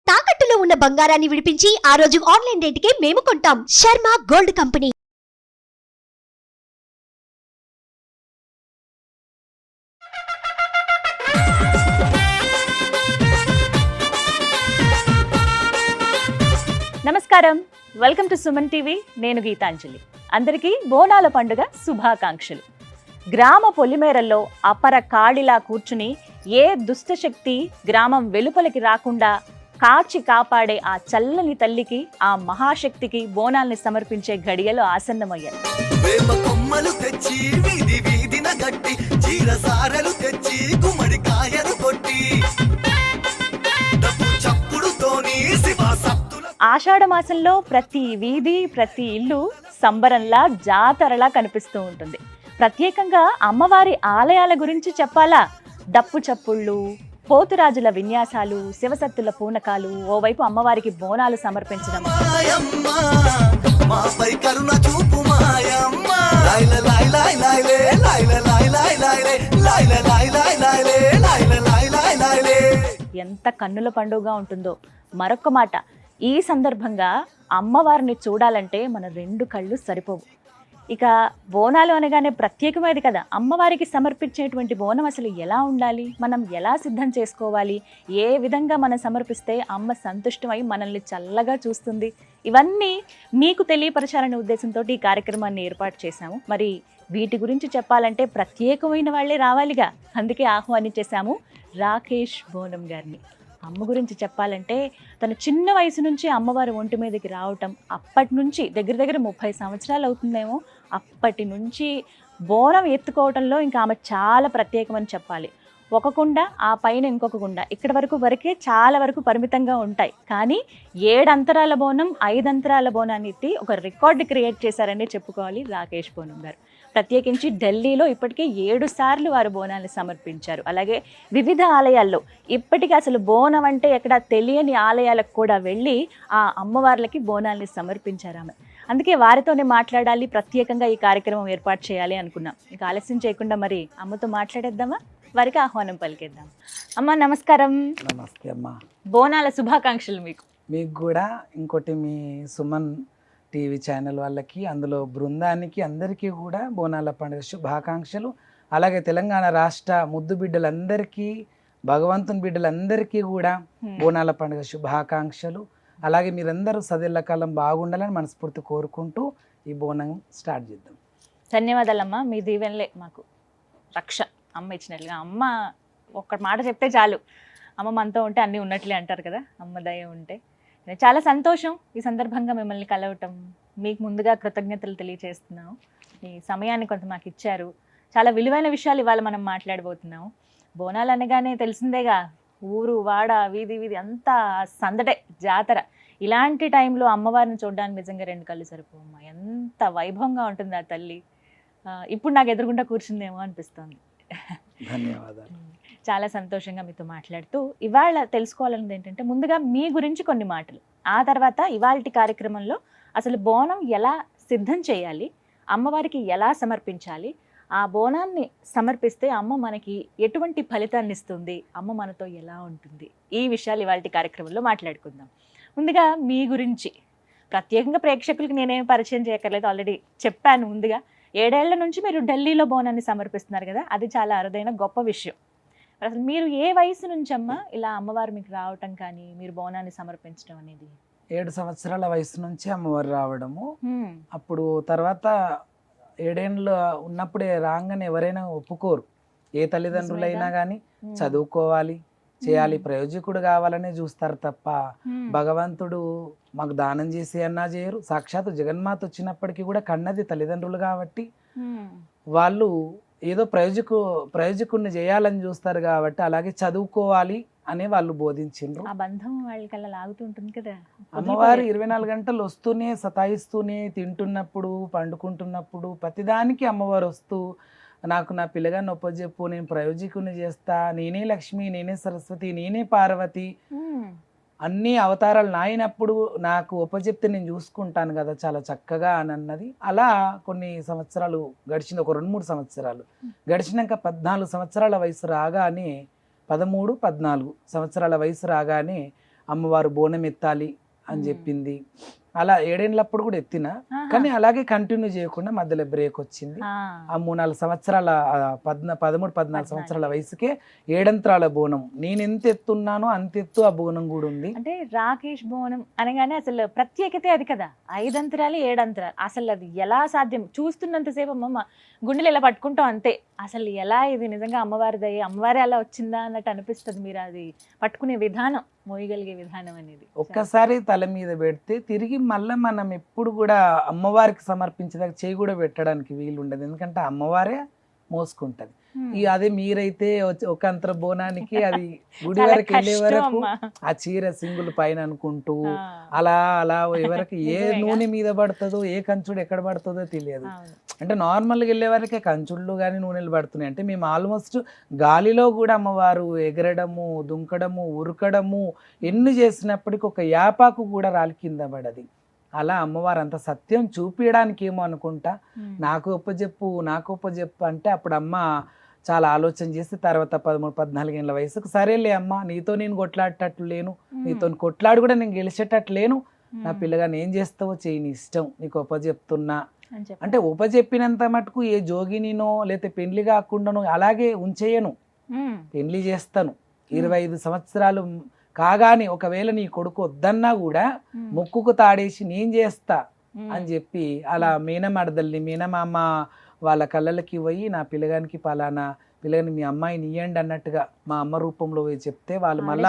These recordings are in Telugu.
తాకట్టులో ఉన్న బంగారాన్ని విడిపించి ఆ రోజు ఆన్లైన్ రేటుకే మేము కొంటాం. Sharma gold company. నమస్కారం, వెల్కమ్ టు సుమన్ టీవీ. నేను గీతాంజలి. అందరికీ బోనాల పండుగ శుభాకాంక్షలు. గ్రామ పొలిమేరల్లో అపర కాడిలా కూర్చుని ఏ దుష్టశక్తి గ్రామం వెలుపలికి రాకుండా కాచి కాపాడే ఆ చల్లని తల్లికి, ఆ మహాశక్తికి బోనాల్ని సమర్పించే ఘడియలు ఆసన్నమయ్యాయి. ఆషాఢ మాసంలో ప్రతి వీధి, ప్రతి ఇల్లు సంబరంలా, జాతరలా కనిపిస్తూ ఉంటుంది. ప్రత్యేకంగా అమ్మవారి ఆలయాల గురించి చెప్పాలా? డప్పు చప్పుళ్ళు, పోతురాజుల విన్యాసాలు, శివసత్తుల పూనకాలు, ఓవైపు అమ్మవారికి బోనాలు సమర్పించడం. ఎంత కన్నుల పండుగగా ఉంటుందో. మరొక మాట, ఈ సందర్భంగా అమ్మవారిని చూడాలంటే మన రెండు కళ్ళు సరిపోవు. ఇక బోనాలు అనగానే ప్రత్యేకమైనది కదా. అమ్మవారికి సమర్పించేటువంటి బోనం అసలు ఎలా ఉండాలి, మనం ఎలా సిద్ధం చేసుకోవాలి, ఏ విధంగా మనం సమర్పిస్తే అమ్మ సంతుష్టమై మనల్ని చల్లగా చూస్తుంది, ఇవన్నీ మీకు తెలియపరచాలనే ఉద్దేశంతో ఈ కార్యక్రమాన్ని ఏర్పాటు చేశాము. మరి వీటి గురించి చెప్పాలంటే ప్రత్యేకమైన వాళ్ళే రావాలిగా, అందుకే ఆహ్వానించేశాము రాకేష్ బోనం గారిని. అమ్మ గురించి చెప్పాలంటే తన చిన్న వయసు నుంచి అమ్మవారి ఒంటి మీదకి రావటం, అప్పటి నుంచి దగ్గర 30 సంవత్సరాలు అవుతుందేమో, అప్పటి నుంచి బోనం ఎత్తుకోవటంలో ఇంకా ఆమె చాలా ప్రత్యేకమని చెప్పాలి. ఒక కుండ, ఆ పైన ఇంకొక కుండ, ఇక్కడ వరకే చాలా వరకు పరిమితంగా ఉంటాయి. కానీ 7 అంతరాల బోనం, 5 అంతరాల బోనాన్ని ఎత్తి ఒక రికార్డు క్రియేట్ చేశారని చెప్పుకోవాలి రాకేష్ బోనం గారు. ప్రత్యేకించి ఢిల్లీలో ఇప్పటికే 7 సార్లు వారు బోనాన్ని సమర్పించారు. అలాగే వివిధ ఆలయాల్లో ఇప్పటికీ అసలు బోనం అంటే ఎక్కడ తెలియని ఆలయాలకు కూడా వెళ్ళి ఆ అమ్మవార్లకి బోనాల్ని సమర్పించారు ఆమె. అందుకే వారితోనే మాట్లాడాలి, ప్రత్యేకంగా ఈ కార్యక్రమం ఏర్పాటు చేయాలి అనుకున్నాం. ఇక ఆలస్యం చేయకుండా మరి అమ్మతో మాట్లాడేద్దామా? వారికి ఆహ్వానం పలికేద్దాం. అమ్మ నమస్కారం. నమస్తే అమ్మా. బోనాల శుభాకాంక్షలు మీకు. మీకు కూడా. ఇంకోటి మీ సుమన్ టీవీ ఛానల్ వాళ్ళకి, అందులో బృందానికి, అందరికీ కూడా బోనాల పండుగ శుభాకాంక్షలు. అలాగే తెలంగాణ రాష్ట్ర ముద్దు బిడ్డలందరికీ, భగవంతుని బిడ్డలందరికీ కూడా బోనాల పండుగ శుభాకాంక్షలు. అలాగే మీరందరూ సదేళ్ల కాలం బాగుండాలని మనస్ఫూర్తి కోరుకుంటూ ఈ బోనం స్టార్ట్ చేద్దాం. ధన్యవాదాలమ్మా. మీ దీవెనలే మాకు రక్ష. అమ్మ ఇచ్చినట్లుగా, అమ్మ ఒక్క మాట చెప్తే చాలు, అమ్మ మనతో ఉంటే అన్నీ ఉన్నట్లే అంటారు కదా. అమ్మ దయ ఉంటే చాలా సంతోషం ఈ సందర్భంగా మిమ్మల్ని కలవటం. మీకు ముందుగా కృతజ్ఞతలు తెలియజేస్తున్నాము. మీ సమయాన్ని కొంత మాకు ఇచ్చారు. చాలా విలువైన విషయాలు ఇవాళ మనం మాట్లాడబోతున్నాము. బోనాలు అనగానే తెలిసిందేగా, ఊరు వాడ వీధి అంతా సందడే, జాతర. ఇలాంటి టైంలో అమ్మవారిని చూడడానికి నిజంగా 2 కళ్ళు సరిపోమ్మా. ఎంత వైభవంగా ఉంటుంది ఆ తల్లి. ఇప్పుడు నాకు ఎదురుగుండా కూర్చుందేమో అనిపిస్తుంది. ధన్యవాదాలు. చాలా సంతోషంగా మీతో మాట్లాడుతూ ఇవాళ తెలుసుకోవాలన్నది ఏంటంటే, ముందుగా మీ గురించి కొన్ని మాటలు, ఆ తర్వాత ఇవాళ కార్యక్రమంలో అసలు బోనం ఎలా సిద్ధం చేయాలి, అమ్మవారికి ఎలా సమర్పించాలి, ఆ బోనాన్ని సమర్పిస్తే అమ్మ మనకి ఎటువంటి ఫలితాన్ని ఇస్తుంది, అమ్మ మనతో ఎలా ఉంటుంది, ఈ విషయాలు ఇవాళ కార్యక్రమంలో మాట్లాడుకుందాం. ముందుగా మీ గురించి ప్రత్యేకంగా ప్రేక్షకులకి నేనేం పరిచయం చేయక్కర్లేదు, ఆల్రెడీ చెప్పాను. ముందుగా 7 ఏళ్ల నుంచి మీరు ఢిల్లీలో బోనాన్ని సమర్పిస్తున్నారు కదా, అది చాలా అరుదైన గొప్ప విషయం. అసలు మీరు ఏ వయసు నుంచి అమ్మ ఇలా అమ్మవారు మీకు రావటం కానీ, మీరు బోనాన్ని సమర్పించడం అనేది? 7 సంవత్సరాల వయసు నుంచి అమ్మవారు రావడము. అప్పుడు తర్వాత 7 ఏళ్ళు ఉన్నప్పుడే రాగానే ఎవరైనా ఒప్పుకోరు. ఏ తల్లిదండ్రులైనా కానీ చదువుకోవాలి, చేయాలి, ప్రయోజకుడు కావాలనే చూస్తారు తప్ప భగవంతుడు మాకు దానం చేసి అన్నా చేయరు. సాక్షాత్తు జగన్మాత వచ్చినప్పటికీ కూడా కన్నది తల్లిదండ్రులు కాబట్టి వాళ్ళు ఏదో ప్రయోజకుడిని చేయాలని చూస్తారు కాబట్టి అలాగే చదువుకోవాలి అని వాళ్ళు బోధించిండ్రు. ఆ బంధం వాళ్ళకల్లా లాగుతుంటుంది కదా. అమ్మవారు 24 గంటలు వస్తూనే, సతాయిస్తూనే, తింటున్నప్పుడు, పండుకుంటున్నప్పుడు ప్రతిదానికి అమ్మవారు వస్తూ, నాకు నా పిల్లగాన్ని ఒప్పజెప్పు, నేను ప్రయోజకుని చేస్తా, నేనే లక్ష్మి, నేనే సరస్వతి, నేనే పార్వతి, అన్ని అవతారాలు నాయనప్పుడు నాకు ఒప్పజెప్తే నేను చూసుకుంటాను కదా చాలా చక్కగా అని అన్నది. అలా కొన్ని సంవత్సరాలు గడిచింది, ఒక 2-3 సంవత్సరాలు గడిచినాక 14 సంవత్సరాల వయసు రాగానే, 13-14 సంవత్సరాల వయసు రాగానే అమ్మవారు బోనం ఎత్తాలి అని చెప్పింది. అలా 7 ఏళ్ళప్పుడు కూడా ఎత్తిన, కానీ అలాగే కంటిన్యూ చేయకుండా మధ్యలో బ్రేక్ వచ్చింది. ఆ 3-4 సంవత్సరాల 13-14 సంవత్సరాల వయసుకే 7 అంతరాల బోనం, నేను ఎంత ఎత్తున్నానో అంత ఎత్తు ఆ బోనం కూడా ఉంది. అంటే రాకేష్ బోనం అనగానే అసలు ప్రత్యేకతే అది కదా, 5 అంతరాలు 7 అంతరాలు, అసలు అది ఎలా సాధ్యం? చూస్తున్నంతసేపు అమ్మమ్మ గుండెలు ఇలా పట్టుకుంటాం అంతే, అసలు ఎలా ఇది నిజంగా అమ్మవారిది, అమ్మవారే అలా వచ్చిందా అన్నట్టు అనిపిస్తుంది. మీరు అది పట్టుకునే విధానం, మోయగలిగే విధానం అనేది ఒక్కసారి తల మీద పెడితే తిరిగి మళ్ళీ మనం ఎప్పుడు కూడా అమ్మవారికి సమర్పించేదాకా చేయి కూడా పెట్టడానికి వీలు ఉండదు, ఎందుకంటే అమ్మవారే మోసుకుంటది. అదే మీరైతే ఒక అంతర బోనానికి అది గుడి వరకు వెళ్ళే వరకు ఆ చీర సింగులు పైన అనుకుంటూ అలా అలా ఎవరికి ఏ నూనె మీద పడుతుందో ఏ కంచుడు ఎక్కడ పడుతుందో తెలియదు. అంటే నార్మల్గా వెళ్ళే వరకే కంచుళ్ళు కానీ నూనెలు పడుతున్నాయి. అంటే మేము ఆల్మోస్ట్ గాలిలో కూడా అమ్మవారు ఎగరడము, దుంకడము, ఉరకడము ఎన్ని చేసినప్పటికీ ఒక యాపాకు కూడా రాలి కింద పడది. అలా అమ్మవారు అంత సత్యం చూపించడానికి ఏమో అనుకుంటా. నాకు ఒప్పజెప్పు అంటే అప్పుడు అమ్మ చాలా ఆలోచన చేసి తర్వాత 13-14 ఏళ్ళ వయసుకు సరేలే అమ్మ, నీతో నేను కొట్లాడేటట్లు లేను, నీతో కొట్లాడి కూడా నేను గెలిచేటట్లు లేను, నా పిల్లగా ఏం చేస్తావో చెయ్యి, నీ ఇష్టం, నీకు ఒప్పజెప్తున్నా అంటే ఉపజెప్పినంత మటుకు ఏ జోగినినో లేకపోతే పెళ్లి కాకుండానో అలాగే ఉంచేయను, పెళ్లి చేస్తాను. 25 సంవత్సరాలు కాగానే ఒకవేళ నీ కొడుకు వద్దన్నా కూడా ముక్కుకు తాడేసి నేను చేస్తా అని చెప్పి అలా మేనమామ వాళ్ళ కళ్ళకి పోయి నా పిల్లగానికి పలానా పిల్లగాని మీ అమ్మాయిని ఇయ్యండి అన్నట్టుగా మా అమ్మ రూపంలో పోయి చెప్తే వాళ్ళు మళ్ళీ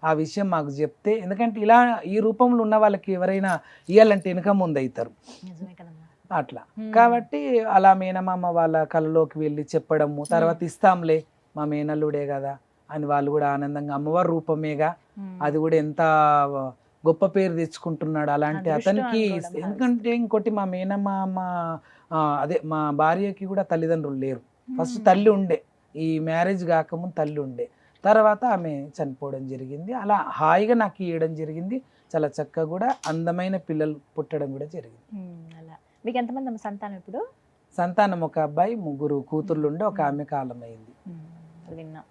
ఆ విషయం మాకు చెప్తే, ఎందుకంటే ఇలా ఈ రూపంలో ఉన్న వాళ్ళకి ఎవరైనా ఇయ్యాలంటే వెనక ముందు అవుతారు అట్లా. కాబట్టి అలా మేనమామ వాళ్ళ కళ్ళలోకి వెళ్ళి చెప్పడము, తర్వాత ఇస్తాంలే మా మేనల్లుడే కదా అని వాళ్ళు కూడా ఆనందంగా, అమ్మవారి రూపమేగా అది కూడా ఎంత గొప్ప పేరు తెచ్చుకుంటున్నాడు అలాంటి అతనికి. ఎందుకంటే ఇంకోటి మా మేనమామ అదే మా భార్యకి కూడా తల్లిదండ్రులు లేరు. ఫస్ట్ తల్లి ఉండే, ఈ మ్యారేజ్ కాకముందు తల్లి ఉండే, తర్వాత ఆమె చనిపోవడం జరిగింది. అలా హాయిగా నాకు ఇవ్వడం జరిగింది. చాలా చక్కగా కూడా అందమైన పిల్లలు పుట్టడం కూడా జరిగింది. అలా మీకు ఎంతమంది సంతానం? ఇప్పుడు సంతానం ఒక అబ్బాయి, 3 కూతుర్లు ఉండే, ఒక ఆమె కాలం అయింది. విన్నా,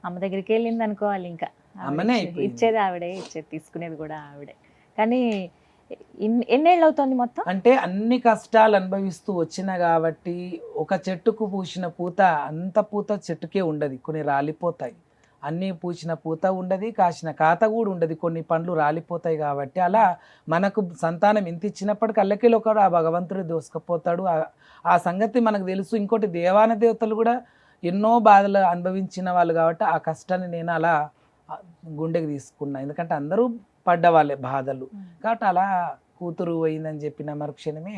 అమ్మ దగ్గరికి వెళ్ళింది అనుకోవాలి, ఇంకా అమ్మనే ఇచ్చేది ఆవిడే, తీసుకునేది కూడా ఆవిడే. కానీ ఎన్నేళ్ళు అవుతుంది మొత్తం? అంటే అన్ని కష్టాలు అనుభవిస్తూ వచ్చిన కాబట్టి ఒక చెట్టుకు పూసిన పూత అంత పూత చెట్టుకే ఉండదు, కొన్ని రాలిపోతాయి. అన్నీ పూసిన పూత ఉండదు, కాసిన కాత కూడా ఉండదు, కొన్ని పండ్లు రాలిపోతాయి. కాబట్టి అలా మనకు సంతానం ఎంత ఇచ్చినప్పటికీ అల్లకిలో ఒకడు ఆ భగవంతుడు దోసుకపోతాడు, ఆ సంగతి మనకు తెలుసు. ఇంకోటి దేవాన దేవతలు కూడా ఎన్నో బాధలు అనుభవించిన వాళ్ళు కాబట్టి ఆ కష్టాన్ని నేను అలా గుండెకి తీసుకున్నా, ఎందుకంటే అందరూ పడ్డవాళ్ళే బాధలు. కాబట్టి అలా కూతురు పోయిందని చెప్పిన మరుక్షణమే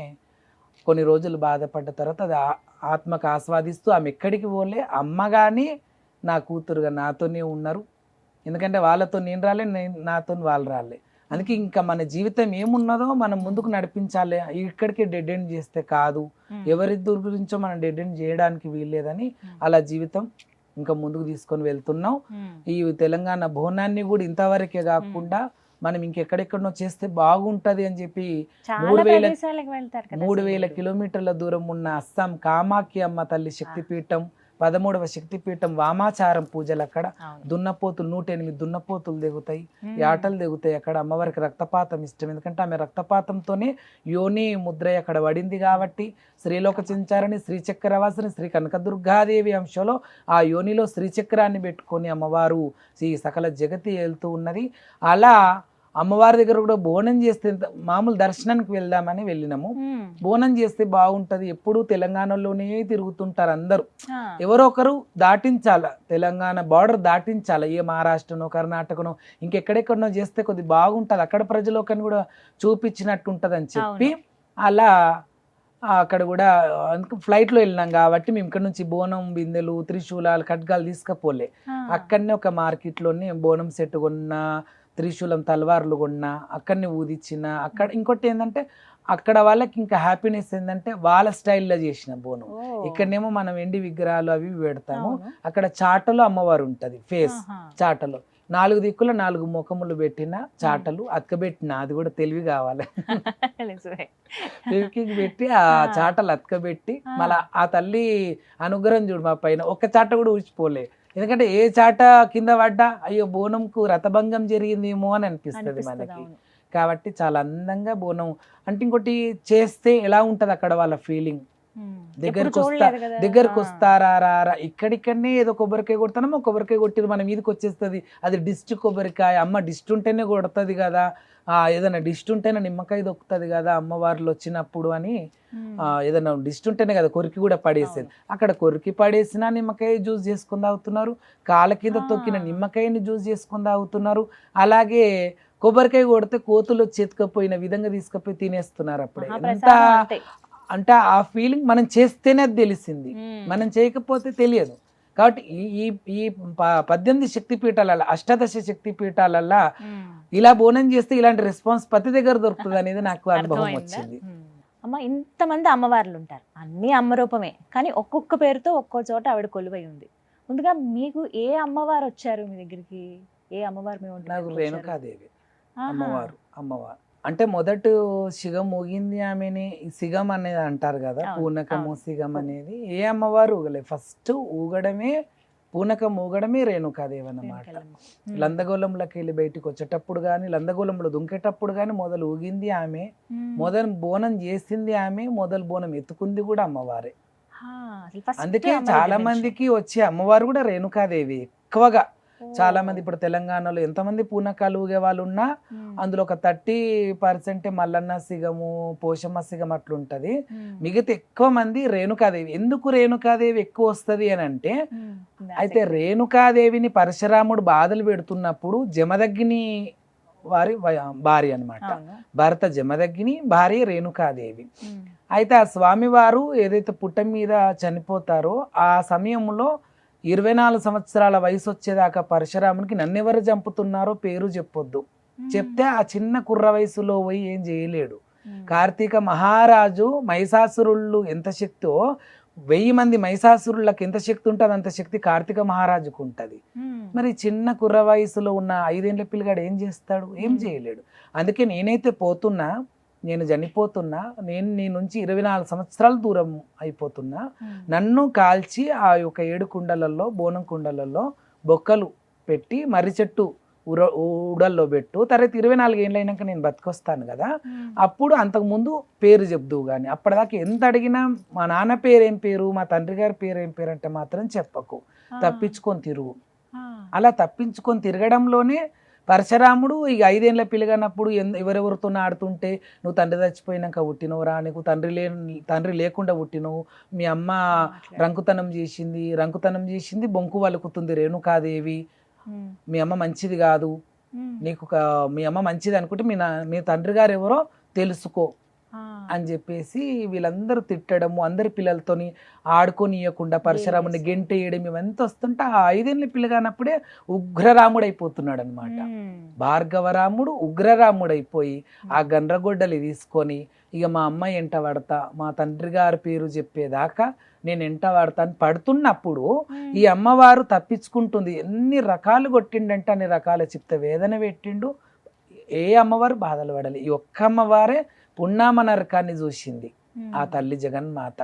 కొన్ని రోజులు బాధపడ్డ తర్వాత అది ఆత్మకు ఆస్వాదిస్తూ ఆమె ఎక్కడికి పోలే, అమ్మ కానీ నా కూతురుగా నాతోనే ఉన్నారు. ఎందుకంటే వాళ్ళతో నేను రాలే, నాతో వాళ్ళు రాలే. అందుకే ఇంకా మన జీవితం ఏమున్నదో మనం ముందుకు నడిపించాలి, ఇక్కడికి డెడ్ ఎండ్ చేస్తే కాదు, ఎవరిద్దరి గురించో మనం డెడ్ ఎండ్ చేయడానికి వీల్లేదని అలా జీవితం ఇంకా ముందుకు తీసుకొని వెళ్తున్నాం. ఈ తెలంగాణ బోనాన్ని కూడా ఇంతవరకే కాకుండా మనం ఇంకెక్కడెక్కడనో చేస్తే బాగుంటది అని చెప్పి 3000 కిలోమీటర్ల దూరం ఉన్న అస్సాం కామాఖ్య అమ్మ తల్లి శక్తిపీఠం, 13వ శక్తిపీఠం వామాచారం పూజలు, అక్కడ దున్నపోతులు 108 దున్నపోతులు దిగుతాయి, యాటలు దిగుతాయి. అక్కడ అమ్మవారికి రక్తపాతం ఇష్టం, ఎందుకంటే ఆమె రక్తపాతంతోనే యోని ముద్ర అక్కడ పడింది. కాబట్టి శ్రీలోక చించారని శ్రీచక్రవాసిని శ్రీ కనకదుర్గాదేవి అంశంలో ఆ యోనిలో శ్రీచక్రాన్ని పెట్టుకొని అమ్మవారు శ్రీ సకల జగతి వెళ్తూ ఉన్నది. అలా అమ్మవారి దగ్గర కూడా బోనం చేస్తే, మామూలు దర్శనానికి వెళ్దామని వెళ్ళినాము, బోనం చేస్తే బాగుంటది. ఎప్పుడు తెలంగాణలోనే తిరుగుతుంటారు అందరూ, ఎవరో ఒకరు దాటించాల, తెలంగాణ బార్డర్ దాటించాల, ఏ మహారాష్ట్రనో కర్ణాటకనో ఇంకెక్కడెక్కడనో చేస్తే కొద్ది బాగుంటది, అక్కడ ప్రజలోకని కూడా చూపించినట్టు ఉంటది అని చెప్పి అలా అక్కడ కూడా ఫ్లైట్లో వెళ్ళినాం. కాబట్టి మేము ఇక్కడ నుంచి బోనం బిందెలు, త్రిశూలాలు, ఖడ్గాలు తీసుకపోలే, అక్కడనే ఒక మార్కెట్లోనే బోనం సెట్ కొన్నా, త్రిశూలం తలవార్లు కొన్నా, అక్కడనే ఊదిచ్చిన. అక్కడ ఇంకోటి ఏంటంటే అక్కడ వాళ్ళకి ఇంకా హ్యాపీనెస్ ఏంటంటే వాళ్ళ స్టైల్లో చేసిన బోనం. ఇక్కడనేమో మనం ఎండి విగ్రహాలు అవి పెడతాము, అక్కడ చాటలో అమ్మవారు ఉంటది, ఫేస్ చాటలో 4 దిక్కుల 4 ముఖములు పెట్టిన చాటలు అతకబెట్టిన, అది కూడా తెలివి కావాలి, తెలివికి పెట్టి ఆ చాటలు అతకబెట్టి మళ్ళా ఆ తల్లి అనుగ్రహం చూడు మా పైన, ఒక్క చాట కూడా ఊచిపోలే, ఎందుకంటే ఏ చాట కింద పడ్డా అయ్యో బోనంకు రథభంగం జరిగిందేమో అని అనిపిస్తుంది మనకి. అవును. కాబట్టి చాలా అందంగా బోనం అంటే ఇంకోటి చేస్తే ఎలా ఉంటది అక్కడ వాళ్ళ ఫీలింగ్. దగ్గరకు వస్తారా రారా, ఇక్కడిక్కడనే ఏదో కొబ్బరికాయ కొడతానమ్మా, కొబ్బరికాయ కొట్టిరు మన మీదకి వచ్చేస్తుంది, అది డిస్ట్ కొబ్బరికాయ, అమ్మ డిస్ట్ ఉంటేనే కొడుతుంది కదా, ఏదైనా డిస్ట్ ఉంటేనే నిమ్మకాయ దొక్కుతుంది కదా అమ్మవార్లు వచ్చినప్పుడు అని, ఏదైనా డిస్ట్ ఉంటేనే కదా కొరికి కూడా పడేసేది, అక్కడ కొరికి పడేసినా నిమ్మకాయ జ్యూస్ చేసుకుని తాగుతున్నారు, కాళ్ళ కింద తొక్కిన నిమ్మకాయని జ్యూస్ చేసుకుని తాగుతున్నారు. అలాగే కొబ్బరికాయ కొడితే కోతులు చేతుకపోయిన విధంగా తీసుకుపోయి తినేస్తున్నారు. అప్పుడే ఎంత అంటే ఆ ఫీలింగ్ మనం చేస్తేనే అది తెలిసింది, మనం చేయకపోతే తెలియదు. కాబట్టి ఈ ఈ 18 శక్తి పీఠాలలో, అష్టాదశ శక్తి పీఠాలల్లో ఇలా బోనం చేస్తే ఇలాంటి రెస్పాన్స్ ప్రతి దగ్గర దొరుకుతుంది అనేది నాకు అనుభవం వచ్చింది. అమ్మ, ఇంతమంది అమ్మవార్లు ఉంటారు, అన్ని అమ్మరూపమే, కానీ ఒక్కొక్క పేరుతో ఒక్కో చోట ఆవిడ కొలువై ఉంది. ముందుగా మీకు ఏ అమ్మవారు వచ్చారు మీ దగ్గరికి? ఏ అమ్మవారు మీ ఒంట్లో? నాకు రేణుకాదేవి అమ్మవారు అంటే మొదట సిగం ఊగింది ఆమెని, సిగం అనేది అంటారు కదా, పూనకము సిగం అనేది ఏ అమ్మవారు ఊగలే, ఫస్ట్ ఊగడమే పూనకం ఊగడమే రేణుకాదేవి అన్నమాట. లందగోళంలోకి వెళ్ళి బయటికి వచ్చేటప్పుడు కానీ, లందగోళంలో దుంకేటప్పుడు కానీ మొదలు ఊగింది ఆమె, మొదలు బోనం చేసింది ఆమె, మొదలు బోనం ఎత్తుకుంది కూడా అమ్మవారే. అందుకే చాలా మందికి వచ్చే అమ్మవారు కూడా రేణుకాదేవి ఎక్కువగా. చాలా మంది ఇప్పుడు తెలంగాణలో ఎంతమంది పూనకాలు ఊగే వాళ్ళు ఉన్నా అందులో ఒక 30% మల్లన్న సిగము, పోషమ్మ సిగం అట్లుంటది. మిగతా ఎక్కువ మంది రేణుకాదేవి. ఎందుకు రేణుకాదేవి ఎక్కువ వస్తుంది అని అంటే, అయితే రేణుకాదేవిని పరశురాముడు బాధలు పెడుతున్నప్పుడు జమదగ్ని వారి భార్య అన్నమాట, భరత జమదగ్ని భార్య రేణుకాదేవి. అయితే ఆ స్వామివారు ఏదైతే పుట్ట మీద చనిపోతారో ఆ సమయంలో 24 సంవత్సరాల వయసు వచ్చేదాకా పరశురామునికి నన్నెవరు చంపుతున్నారో పేరు చెప్పొద్దు, చెప్తే ఆ చిన్న కుర్ర వయసులో పోయి ఏం చేయలేడు. కార్తీక మహారాజు మహిషాసురుళ్ళు ఎంత శక్తో, 1000 మంది మహిషాసురుళ్ళకి ఎంత శక్తి ఉంటుంది అంత శక్తి కార్తీక మహారాజుకు ఉంటది. మరి చిన్న కుర్ర వయసులో ఉన్న 5 ఏళ్ల పిల్లగాడు ఏం చేస్తాడు? ఏం చేయలేడు. అందుకే నేనైతే పోతున్నా, నేను చనిపోతున్నా, నేను నీ నుంచి 24 సంవత్సరాలు దూరం అయిపోతున్నా, నన్ను కాల్చి ఆ యొక్క 7 కుండలలో, బోనం కుండలలో బొక్కలు పెట్టి మర్రి చెట్టు ఉడల్లో పెట్టు, తర్వాత 24 ఏళ్ళు అయినాక నేను బతికొస్తాను కదా, అప్పుడు అంతకుముందు పేరు చెప్దువు కానీ, అప్పటిదాకా ఎంత అడిగినా మా నాన్న పేరేం పేరు, మా తండ్రి గారి పేరేం పేరు అంటే మాత్రం చెప్పకు, తప్పించుకొని తిరుగు. అలా తప్పించుకొని తిరగడంలోనే పరశురాముడు ఇక 5 ఏళ్ల పిల్లగానప్పుడు ఎవరెవరితో ఆడుతుంటే, నువ్వు తండ్రి చచ్చిపోయినాక పుట్టినవురా, నీకు తండ్రి లేకుండా పుట్టినవు, మీ అమ్మ రంకుతనం చేసింది బొంకు వలుకుతుంది రేణుకాదేవి, మీ అమ్మ మంచిది కాదు, నీకు మీ అమ్మ మంచిది అనుకుంటే మీ తండ్రి గారు ఎవరో తెలుసుకో అని చెప్పేసి వీళ్ళందరూ తిట్టడము, అందరి పిల్లలతోని ఆడుకోనియకుండా పరశురాముని గెంటేయడం ఇవంతా వస్తుంటే ఆ 5 ఏళ్ల పిల్లగానప్పుడే ఉగ్రరాముడు అయిపోతున్నాడు అనమాట. భార్గవరాముడు ఉగ్రరాముడు అయిపోయి ఆ గండ్రగొడ్డలి తీసుకొని ఇక మా అమ్మ ఎంట పడతా, మా తండ్రి గారి పేరు చెప్పేదాకా నేను ఎంట పడతాను పడుతున్నప్పుడు ఈ అమ్మవారు తప్పించుకుంటుంది. ఎన్ని రకాలు కొట్టిండంటే అన్ని రకాల చిత్త వేదన పెట్టిండు. ఏ అమ్మవారు బాధలు పడాలి, ఈ ఒక్క అమ్మవారే పున్నామ నరకాన్ని చూసింది, ఆ తల్లి జగన్మాత.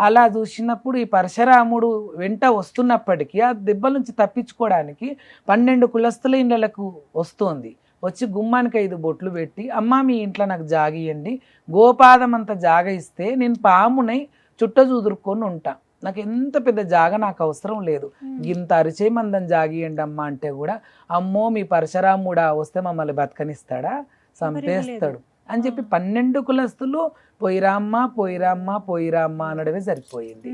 అలా చూసినప్పుడు ఈ పరశురాముడు వెంట వస్తున్నప్పటికీ ఆ దెబ్బల నుంచి తప్పించుకోవడానికి 12 కులస్తుల ఇళ్ళకు వస్తుంది. వచ్చి గుమ్మానికి 5 బొట్లు పెట్టి, అమ్మ మీ ఇంట్లో నాకు జాగ ఇయ్యండి, గోపాదం అంత జాగ ఇస్తే నేను పామునై చుట్ట చూదురుకొని ఉంటా, నాకు ఎంత పెద్ద జాగ నాకు అవసరం లేదు, ఇంత అరిచే మందం జాగియండి అమ్మ అంటే కూడా, అమ్మో మీ పరశురాముడా వస్తే మమ్మల్ని బతకనిస్తాడా, చంపేస్తాడు అని చెప్పి 12 కులస్తులు పోయిరామ్మ అనడమే సరిపోయింది.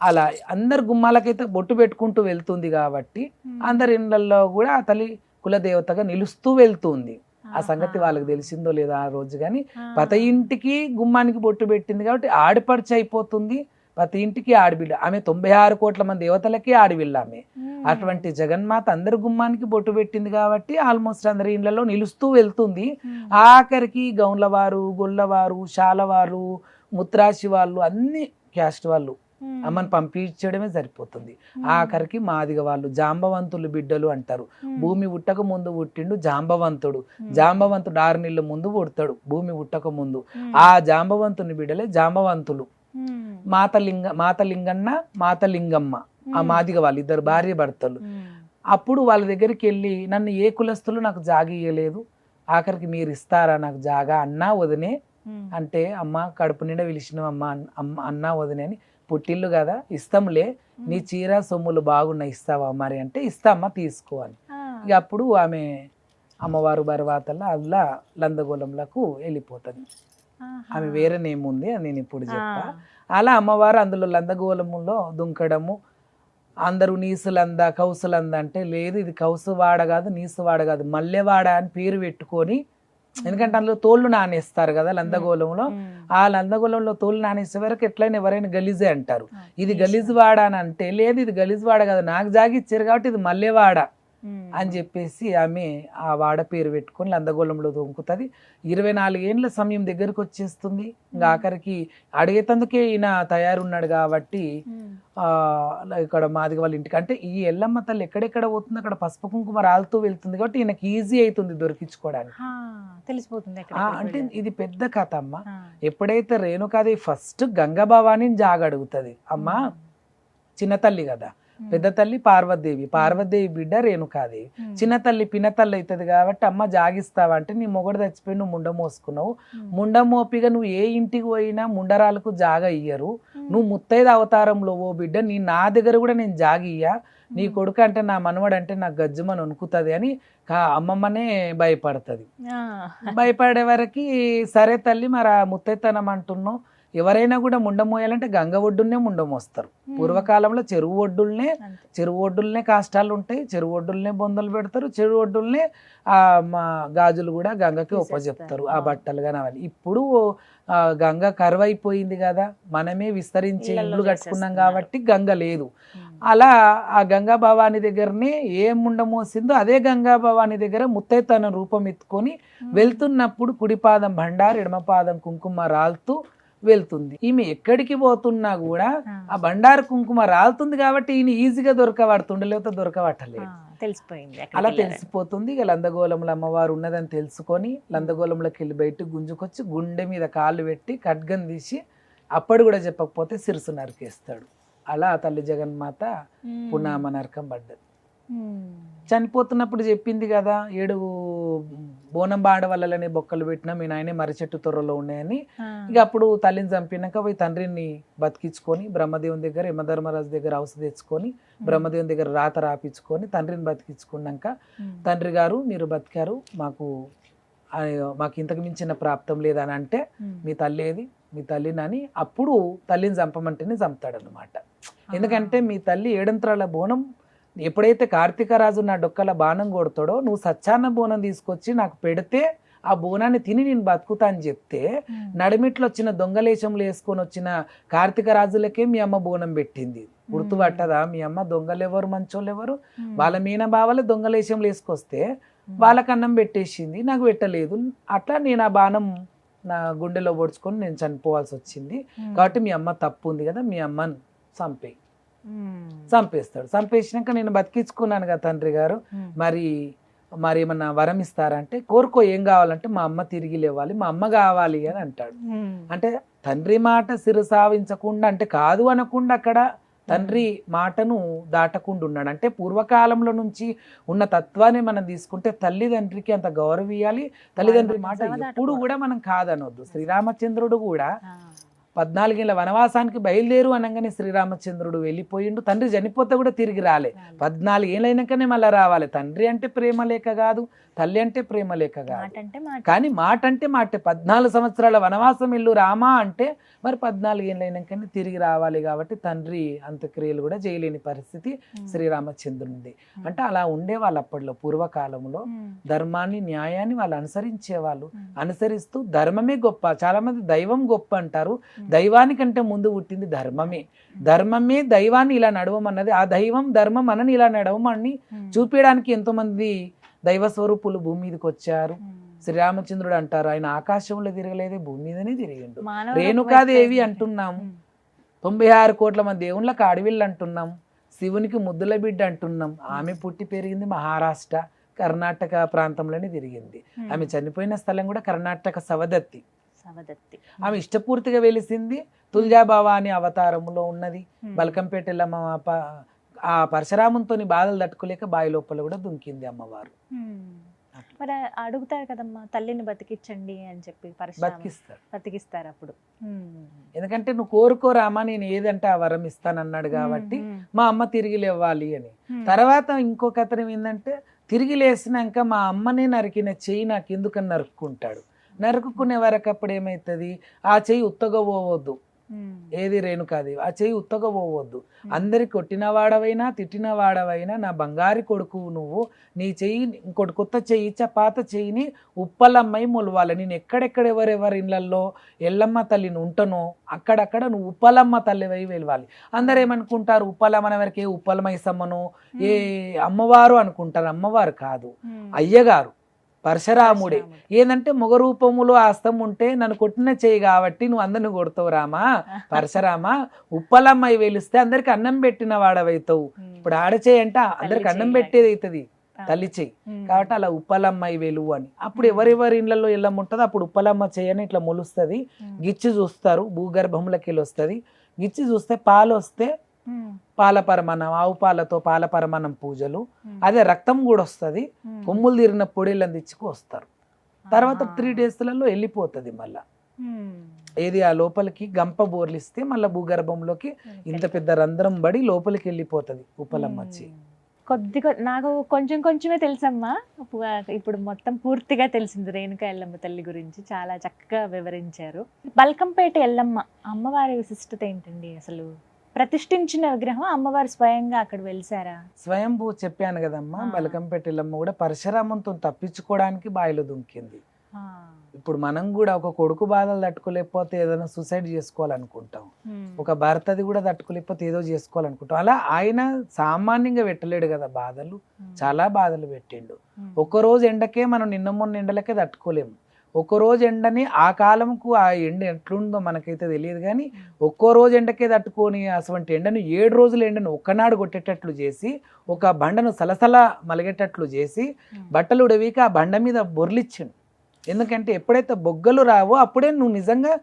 అలా అందరు గుమ్మాలకైతే బొట్టు పెట్టుకుంటూ వెళ్తుంది కాబట్టి అందరి ఇళ్ళల్లో కూడా ఆ తల్లి కులదేవతగా నిలుస్తూ వెళ్తుంది. ఆ సంగతి వాళ్ళకి తెలిసిందో లేదో ఆ రోజు, కానీ ప్రతి ఇంటికి గుమ్మానికి బొట్టు పెట్టింది కాబట్టి ఆడిపడిచి అయిపోతుంది. ప్రతి ఇంటికి ఆడబిడ్డ ఆమె, 96 కోట్ల మంది దేవతలకి ఆడబిడ్డ ఆమె. అటువంటి జగన్మాత అందరి గుమ్మానికి బొట్టు పెట్టింది కాబట్టి ఆల్మోస్ట్ అందరి ఇళ్లలో నిలుస్తూ వెళ్తుంది. ఆఖరికి గౌన్లవారు, గొల్లవారు, శాలవారు, ముత్రాశి వాళ్ళు, అన్ని క్యాస్ట్ వాళ్ళు అమ్మని పంపించడమే సరిపోతుంది. ఆఖరికి మాదిగ వాళ్ళు, జాంబవంతులు బిడ్డలు అంటారు. భూమి పుట్టక ముందు పుట్టిండు జాంబవంతుడు, జాంబవంతుడు 6 నెలల ముందు పుడతాడు భూమి పుట్టక ముందు. ఆ జాంబవంతుని బిడ్డలే జాంబవంతులు. మాతలింగన్న, మాతలింగమ్మ ఆ మాదిగ వాళ్ళు ఇద్దరు భార్య భర్తలు. అప్పుడు వాళ్ళ దగ్గరికి వెళ్ళి నన్ను ఏ కులస్తులు నాకు జాగా ఇయ్యలేదు, ఆఖరికి మీరు ఇస్తారా నాకు జాగా అన్నా వదినే అంటే, అమ్మ కడుపు నిండా పిలిచినావు అమ్మ అన్నా వదినే అని, పుట్టిల్లు కదా ఇస్తాంలే, నీ చీర సొమ్ములు బాగున్నాయి ఇస్తావా మరి అంటే, ఇస్తామ్మా తీసుకో అని. ఇక అప్పుడు ఆమె అమ్మవారు బర్వాతల్లో అల్లా లందగోళంలకు వెళ్ళిపోతుంది. ఆమె వేరే నేమ్ ఉంది అని నేను ఇప్పుడు చెప్తా. అలా అమ్మవారు అందులో లందగోళములో దుంకడము, అందరూ నీసులంద కౌసులంద అంటే, లేదు ఇది కౌసువాడ కాదు నీసువాడ కాదు మల్లెవాడ అని పేరు పెట్టుకొని, ఎందుకంటే అందులో తోళ్ళు నానేస్తారు కదా లందగోళంలో, ఆ లందగోళంలో తోళ్ళు నానేసే వరకు ఎట్లయినా ఎవరైనా గలీజే అంటారు. ఇది గలీజువాడ అని అంటే, లేదు ఇది గలీజువాడ కాదు నాకు జాగిచ్చారు కాబట్టి ఇది మల్లెవాడ అని చెప్పేసి ఆమె ఆ వాడ పేరు పెట్టుకొని లందగోళంలో దొంకుతుంది. 24 ఏండ్ల సమయం దగ్గరకు వచ్చేస్తుంది. ఇంకా ఆఖరికి అడిగేతందుకే ఈయన తయారున్నాడు కాబట్టి ఇక్కడ మాదిగ వాళ్ళ ఇంటికి, అంటే ఈ ఎల్లమ్మ తల్లి ఎక్కడెక్కడ పోతుంది అక్కడ పసుపు కుంకుమ రాలుతూ వెళ్తుంది కాబట్టి ఈయనకి ఈజీ అవుతుంది దొరికించుకోవడానికి, తెలిసిపోతుంది. అంటే ఇది పెద్ద కథ అమ్మ. ఎప్పుడైతే రేణుకాదేవి ఫస్ట్ గంగాభవానిని జాగడుగుతుంది, అమ్మ చిన్న తల్లి కదా, పెద్ద తల్లి పార్వతీదేవి, పార్వతీదేవి బిడ్డ రేణుకాదేవి, చిన్న తల్లి పినతల్లి అవుతుంది కాబట్టి, అమ్మ జాగిస్తావా అంటే, నీ మొగడు చచ్చిపోయి నువ్వు ముండ మోసుకున్నావు, ముండ మోపిగా నువ్వు ఏ ఇంటికి పోయినా ముండరాలకు జాగ ఇయ్యరు, నువ్వు ముత్తైదు అవతారంలో ఓ బిడ్డ నీ నా దగ్గర కూడా నేను జాగియ్యా, నీ కొడుకు అంటే నా మనవడు అంటే నాకు గజ్జమని వణుకుతుంది అని అమ్మమ్మనే భయపడుతుంది. భయపడే వరకు సరే తల్లి మరి ఆ ముత్తైతనం అంటున్నావు, ఎవరైనా కూడా ముండ మోయాలంటే గంగ ఒడ్డునే ముండ మోస్తారు. పూర్వకాలంలో చెరువు ఒడ్డులనే కాష్టాలు ఉంటాయి, చెరువు ఒడ్డులనే బొందలు పెడతారు, చెరువు ఒడ్డులనే మా గాజులు కూడా గంగకి ఉపజెప్తారు, ఆ బట్టలు కానీ అవన్నీ. ఇప్పుడు గంగ కరువైపోయింది కదా, మనమే విస్తరించే ఇల్లు కట్టుకున్నాం కాబట్టి గంగ లేదు. అలా ఆ గంగా భవాని దగ్గరనే ఏ ముండ మోసిందో అదే గంగా భవాని దగ్గర ముత్తైతన రూపం ఎత్తుకొని వెళ్తున్నప్పుడు కుడిపాదం బండారు ఎడమపాదం కుంకుమ రాలుతూ వెళ్తుంది. ఈమె ఎక్కడికి పోతున్నా కూడా ఆ బండారు కుంకుమ రాలుతుంది కాబట్టి ఈయన ఈజీగా దొరకబడుతుండే, లేకపోతే దొరకబట్టలేదు. తెలిసిపోయింది, అలా తెలిసిపోతుంది. ఇక లందగోళంలో అమ్మవారు ఉన్నదని తెలుసుకొని లందగోళంలోకి వెళ్ళి బయటకు గుంజుకొచ్చి గుండె మీద కాళ్ళు పెట్టి ఖడ్గం తీసి, అప్పుడు కూడా చెప్పకపోతే సిరుసు నరికేస్తాడు. అలా తల్లి జగన్మాత పునామ నరకం పడ్డది. చనిపోతున్నప్పుడు చెప్పింది కదా, 7 బోనం బాండవల్లనే బొక్కలు పెట్టినా మీ నాయనే మర్రిచెట్టు తొర్రలో ఉన్నాయని. ఇక అప్పుడు తల్లిని చంపినాక పోయి తండ్రిని బతికించుకొని బ్రహ్మదేవుని దగ్గర యమధర్మరాజు దగ్గర ఔషధం తెచ్చుకొని బ్రహ్మదేవుని దగ్గర రాత రాపించుకొని తండ్రిని బతికించుకున్నాక, తండ్రి గారు మీరు బతికారు, మాకు ఇంతకు మించిన ప్రాప్తం లేదని అంటే, మీ తల్లి ఏది, మీ తల్లిని అని అప్పుడు తల్లిని చంపమంటేనే చంపుతాడనమాట. ఎందుకంటే మీ తల్లి 7 అంతరాల బోనం ఎప్పుడైతే కార్తీక రాజు నా డొక్కల బాణం కొడతాడో, నువ్వు సచ్చాన్న బోనం తీసుకొచ్చి నాకు పెడితే ఆ బోనాన్ని తిని నేను బతుకుతా అని చెప్తే, నడిమిట్లో వచ్చిన దొంగలేశంలో వేసుకొని వచ్చిన కార్తీక రాజులకే మీ అమ్మ బోనం పెట్టింది. గుర్తుపట్టదా? మీ అమ్మ దొంగలెవరు మంచోళ్ళు ఎవరు, వాళ్ళ మీన బావలే దొంగలేశంలో వేసుకొస్తే వాళ్ళకి అన్నం పెట్టేసింది, నాకు పెట్టలేదు. అట్లా నేను ఆ బాణం నా గుండెలో పొడుచుకొని నేను చనిపోవాల్సి వచ్చింది కాబట్టి మీ అమ్మ తప్పు ఉంది కదా, మీ అమ్మని చంపేస్తాడు. చంపేసినాక నేను బతికించుకున్నాను కదా తండ్రి గారు, మరి ఏమన్నా వరం ఇస్తారంటే, కోరుకో ఏం కావాలంటే మా అమ్మ తిరిగి లేవాలి, మా అమ్మ కావాలి అని అంటాడు. అంటే తండ్రి మాట శిరసావించకుండా, అంటే కాదు అనకుండా అక్కడ తండ్రి మాటను దాటకుండా ఉన్నాడు. అంటే పూర్వకాలంలో నుంచి ఉన్న తత్వాన్ని మనం తీసుకుంటే తల్లిదండ్రికి అంత గౌరవం ఇవ్వాలి, తల్లిదండ్రి మాట ఎప్పుడు కూడా మనం కాదనొద్దు. శ్రీరామచంద్రుడు కూడా 14 ఏళ్ళ వనవాసానికి బయలుదేరు అనగానే శ్రీరామచంద్రుడు వెళ్ళిపోయిండు. తండ్రి చనిపోతే కూడా తిరిగి రాలే, 14 ఏళ్ళైనాకనే మళ్ళీ రావాలి. తండ్రి అంటే ప్రేమ లేక కాదు, తల్లి అంటే ప్రేమ లేక కాదు, కానీ మాట అంటే మాట. 14 సంవత్సరాల వనవాసం ఇల్లు రామా అంటే మరి 14 ఏళ్ళైనాకనే తిరిగి రావాలి. కాబట్టి తండ్రి అంత్యక్రియలు కూడా చేయలేని పరిస్థితి శ్రీరామచంద్రునిది. అంటే అలా ఉండేవాళ్ళు అప్పట్లో పూర్వకాలంలో. ధర్మాన్ని న్యాయాన్ని వాళ్ళు అనుసరించేవాళ్ళు. అనుసరిస్తూ ధర్మమే గొప్ప. చాలా మంది దైవం గొప్ప అంటారు, దైవానికంటే ముందు పుట్టింది ధర్మమే. ధర్మమే దైవాన్ని ఇలా నడవమన్నది, ఆ దైవం ధర్మం అనని ఇలా నడవమని చూపించడానికి ఎంతో మంది దైవ స్వరూపులు భూమి మీదకి వచ్చారు. శ్రీరామచంద్రుడు అంటారు, ఆయన ఆకాశంలో తిరగలేదే, భూమి మీదనే తిరిగిండు. రేణుకాదేవి అంటున్నాము, 96 కోట్ల మంది దేవుళ్ళకి అడవిళ్ళు అంటున్నాం, శివునికి ముద్దుల బిడ్డ అంటున్నాం. ఆమె పుట్టి పెరిగింది మహారాష్ట్ర కర్ణాటక ప్రాంతంలోనే తిరిగింది. ఆమె చనిపోయిన స్థలం కూడా కర్ణాటక సవదత్తి. ఆమె ఇష్టపూర్తిగా వెలిసింది తుల్జాబావా అనే అవతారంలో ఉన్నది. బల్కంపేట ఎల్లమ్మ ఆ పరశురామునితోని బాధలు తట్టుకోలేక బావి లోపల కూడా దుంకింది అమ్మవారు. మరి అడుగుతారు కదమ్మా తల్లిని బతికించండి అని చెప్పి బతికిస్తారు. బతికిస్తారు అప్పుడు. ఎందుకంటే నువ్వు కోరుకోరామా నేను ఏదంటే ఆ వరం ఇస్తానన్నాడు కాబట్టి మా అమ్మ తిరిగి లేవాలి అని. తర్వాత ఇంకో కథనం ఏంటంటే తిరిగి లేసినాక మా అమ్మనే నరికిన చెయ్యి నాకు ఎందుకని నరుక్కుంటాడు. నరుక్కునే వరకు అప్పుడు ఏమవుతుంది, ఆ చెయ్యి ఉత్తగా పోవద్దు. ఏది రేణుకాదేవి, ఆ చెయ్యి ఉత్తగా పోవద్దు. అందరి కొట్టిన వాడవైనా తిట్టిన వాడవైనా నా బంగారి కొడుకు నువ్వు, నీ చెయ్యి ఇంకోటి కొత్త చెయ్యి ఇచ్చా, పాత చెయ్యిని ఉప్పలమ్మై మొలవాలి. నేను ఎక్కడెక్కడ ఎవరెవరి ఇళ్లలో ఎల్లమ్మ తల్లిని ఉంటానో అక్కడక్కడ నువ్వు ఉప్పలమ్మ తల్లివై వెలవాలి. అందరు ఏమనుకుంటారు, ఉప్పలమ్మన వరకు ఏ ఉప్పలమైసమ్మను ఏ అమ్మవారు అనుకుంటారు. అమ్మవారు కాదు, అయ్యగారు పరశురాముడే. ఏంటంటే మొగ రూపములో ఆస్తం ఉంటే నన్ను కొట్టిన చెయ్యి కాబట్టి నువ్వు అందరిని కొడతావు రామా. పరశురామ ఉప్పలమ్మాయి వెలిస్తే అందరికి అన్నం పెట్టిన వాడవైతావు. ఇప్పుడు ఆడచేయి అంటే అందరికి అన్నం పెట్టేది అవుతుంది తల్లి చెయ్యి కాబట్టి అలా ఉప్పలమ్మాయి వెలువు అని. అప్పుడు ఎవరెవరి ఇళ్లలో ఎల్లమ్మ ఉంటుందో అప్పుడు ఉప్పలమ్మ చెయ్యని ఇట్లా మొలుస్తుంది. గిచ్చి చూస్తారు, భూగర్భంలోకి వెళ్ళి వస్తుంది. గిచ్చి చూస్తే పాలు వస్తే పాల పరమాణం, ఆవు పాలతో పాల పరమాణం పూజలు. అదే రక్తం కూడా వస్తుంది. కొమ్ములు తీరిన పొడిలను తెచ్చుకు వస్తారు. తర్వాత 3 daysలలో వెళ్ళిపోతుంది మళ్ళా. ఏది ఆ లోపలికి గంప బోర్లిస్తే మళ్ళీ భూగర్భంలోకి ఇంత పెద్ద రంధ్రం పడి లోపలికి వెళ్ళిపోతుంది ఉప్పలమ్మ వచ్చి. నాకు కొంచెం కొంచెమే తెలుసమ్మా. ఇప్పుడు మొత్తం పూర్తిగా తెలిసింది రేణుకా ఎల్లమ్మ తల్లి గురించి. చాలా చక్కగా వివరించారు. బల్కంపేట ఎల్లమ్మ అమ్మవారి విశిష్టత ఏంటండి? అసలు ప్రతిష్ఠించిన విగ్రహం అమ్మవారు స్వయంగా అక్కడ వెలిసారా? స్వయంభూ చెప్పాను కదమ్మా. బల్కంపేట ఎల్లమ్మ కూడా పరశురామంతో తప్పించుకోవడానికి బావిలో దుంకింది. ఇప్పుడు మనం కూడా ఒక కొడుకు బాధలు తట్టుకోలేకపోతే ఏదైనా సూసైడ్ చేసుకోవాలనుకుంటాం, ఒక భర్తది కూడా తట్టుకోలేకపోతే ఏదో చేసుకోవాలనుకుంటాం. అలా ఆయన సామాన్యంగా పెట్టలేడు కదా బాధలు, చాలా బాధలు పెట్టిండు. ఒక్కరోజు ఎండకే మనం నిన్న మొన్న ఎండలకే తట్టుకోలేము. ఒక్కరోజు ఎండని ఆ కాలంకు ఆ ఎండ ఎట్లుందో మనకైతే తెలియదు కానీ ఒక్కో రోజు ఎండకే తట్టుకొని అటువంటి ఎండను 7 రోజుల ఎండను ఒక్కనాడు కొట్టేటట్లు చేసి ఒక బండను సలసల మలిగేటట్లు చేసి బట్టలు ఉడవికి ఆ బండ మీద బొర్లిచ్చిండు. ఎందుకంటే ఎప్పుడైతే బొగ్గలు రావో అప్పుడే నువ్వు నిజంగా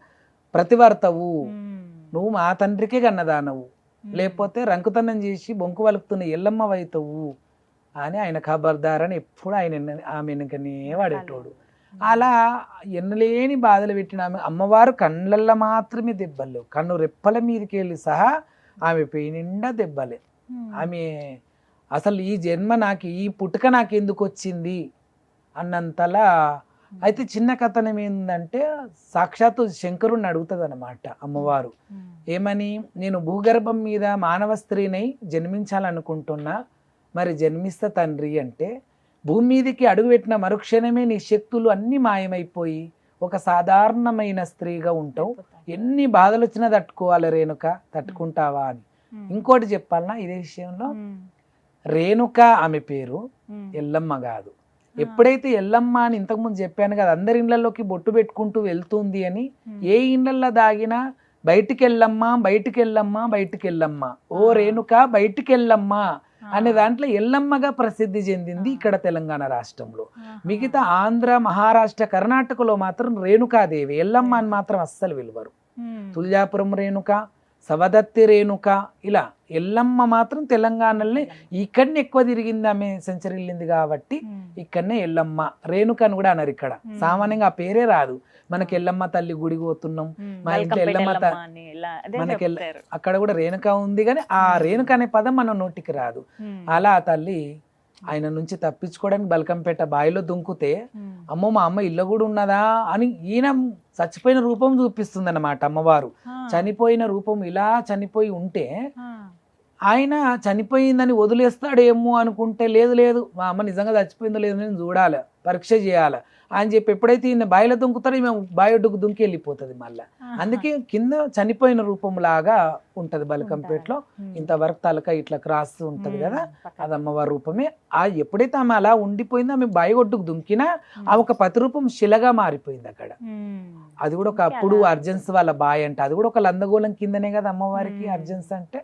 ప్రతివర్తవు, నువ్వు మా తండ్రికే కన్నదానవు, లేకపోతే రంకుతనం చేసి బొంకు వలుపుతున్న ఎల్లమ్మ వైతవు అని ఆయన ఖబర్దారని ఎప్పుడు ఆయన ఆమె వెనుకనే వాడేటోడు. అలా ఎన్నలేని బాధలు పెట్టిన ఆమె అమ్మవారు కళ్ళల్లో మాత్రమే దెబ్బలు, కన్ను రెప్పల మీదకి వెళ్ళి సహా ఆమె పేయి నిండా దెబ్బలే. ఆమె అసలు ఈ జన్మ నాకు, ఈ పుట్టుక నాకు ఎందుకు వచ్చింది అన్నంతలా. అయితే చిన్న కథనం ఏంటంటే సాక్షాత్తు శంకరుణ్ణి అడుగుతుంది అన్నమాట అమ్మవారు. ఏమని, నేను భూగర్భం మీద మానవ స్త్రీనై జన్మించాలనుకుంటున్నా, మరి జన్మిస్తా తండ్రి అంటే, భూమి మీదకి అడుగుపెట్టిన మరుక్షణమే నీ శక్తులు అన్నీ మాయమైపోయి ఒక సాధారణమైన స్త్రీగా ఉంటావు, ఎన్ని బాధలు వచ్చినా తట్టుకోవాలి రేణుక, తట్టుకుంటావా అని. ఇంకోటి చెప్పాలన్నా ఇదే విషయంలో, రేణుక ఆమె పేరు, ఎల్లమ్మ కాదు. ఎప్పుడైతే ఎల్లమ్మ అని ఇంతకుముందు చెప్పాను కదా, అందరి ఇళ్లలోకి బొట్టు పెట్టుకుంటూ వెళ్తుంది అని, ఏ ఇళ్లల్లో దాగినా బయటికి వెళ్ళమ్మా బయటికి వెళ్ళమ్మా బయటికి వెళ్ళమ్మా, ఓ రేణుక బయటికి వెళ్ళమ్మా అనే దాంట్లో ఎల్లమ్మగా ప్రసిద్ధి చెందింది ఇక్కడ తెలంగాణ రాష్ట్రంలో. మిగతా ఆంధ్ర, మహారాష్ట్ర, కర్ణాటకలో మాత్రం రేణుకాదేవి, ఎల్లమ్మ అని మాత్రం అస్సలు విలువరు. తుల్జాపురం రేణుక, సవదత్తి రేణుక, ఇలా ఎల్లమ్మ మాత్రం తెలంగాణలోనే ఇక్కడనే ఎక్కువ తిరిగింది, ఆమె సెంచరీ వెళ్ళింది కాబట్టి ఇక్కడనే ఎల్లమ్మ. రేణుక అని కూడా అన్నారు ఇక్కడ, సామాన్యంగా ఆ పేరే రాదు. మనకి ఎల్లమ్మ తల్లి గుడి పోతున్నాం, మా ఇంట్లో ఎల్లమ్మ మనకి అక్కడ కూడా రేణుక ఉంది కానీ ఆ రేణుక అనే పదం మన నోటికి రాదు. అలా ఆ తల్లి ఆయన నుంచి తప్పించుకోవడానికి బల్కంపేట బావిలో దుంకుతే, అమ్మో మా అమ్మ ఇల్లు కూడా ఉన్నదా అని ఈయన చచ్చిపోయిన రూపం చూపిస్తుంది అన్నమాట అమ్మవారు. చనిపోయిన రూపం ఇలా చనిపోయి ఉంటే ఆయన చనిపోయిందని వదిలేస్తాడేమో అనుకుంటే, లేదు లేదు మా అమ్మ నిజంగా చచ్చిపోయిందో లేదో నేను చూడాలి, పరీక్ష చేయాలి అని చెప్పి ఎప్పుడైతే ఈయన బావిలో దుంకుతాడో మేము బావి ఒడ్డుకు దుంకి వెళ్ళిపోతుంది మళ్ళా. అందుకే కింద చనిపోయిన రూపం లాగా ఉంటది బల్కంపేటలో. ఇంతవరకు తలక ఇట్లా క్రాస్ ఉంటది కదా, అది అమ్మవారి రూపమే. ఆ ఎప్పుడైతే ఆమె అలా ఉండిపోయిందో, ఆమె బావి ఒడ్డుకు దుంకినా ఆ ఒక ప్రతిరూపం శిలగా మారిపోయింది అక్కడ. అది కూడా ఒక అప్పుడు అర్జెన్స్ వాళ్ళ బాయ్ అంటే, అది కూడా ఒక లందగోళం కిందనే కదా అమ్మవారికి అర్జెన్స్ అంటే.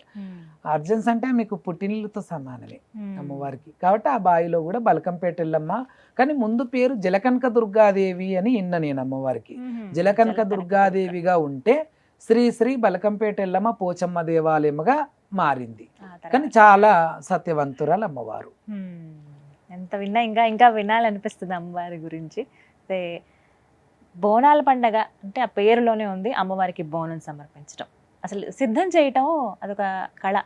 అర్జెన్స్ అంటే మీకు పుట్టినిళ్ళతో సమానమే అమ్మవారికి. కాబట్టి ఆ బావిలో కూడా బల్కంపేట ఎల్లమ్మ, కానీ ముందు పేరు జలకనక దుర్గాదేవి అని ఇన్న నేను అమ్మవారికి. జలకనక దుర్గాదేవిగా ఉంటే శ్రీ శ్రీ బల్కంపేట ఎల్లమ్మ పోచమ్మ దేవాలయముగా మారింది. ఆ తర్వాత. కానీ చాలా సత్యవంతురాలు అమ్మవారు. ఎంత విన్నా ఇంకా ఇంకా వినాలనిపిస్తుంది అమ్మవారి గురించి. అయితే బోనాల పండగ అంటే ఆ పేరులోనే ఉంది అమ్మవారికి బోనం సమర్పించడం. అసలు సిద్ధం చేయటం అదొక కళ,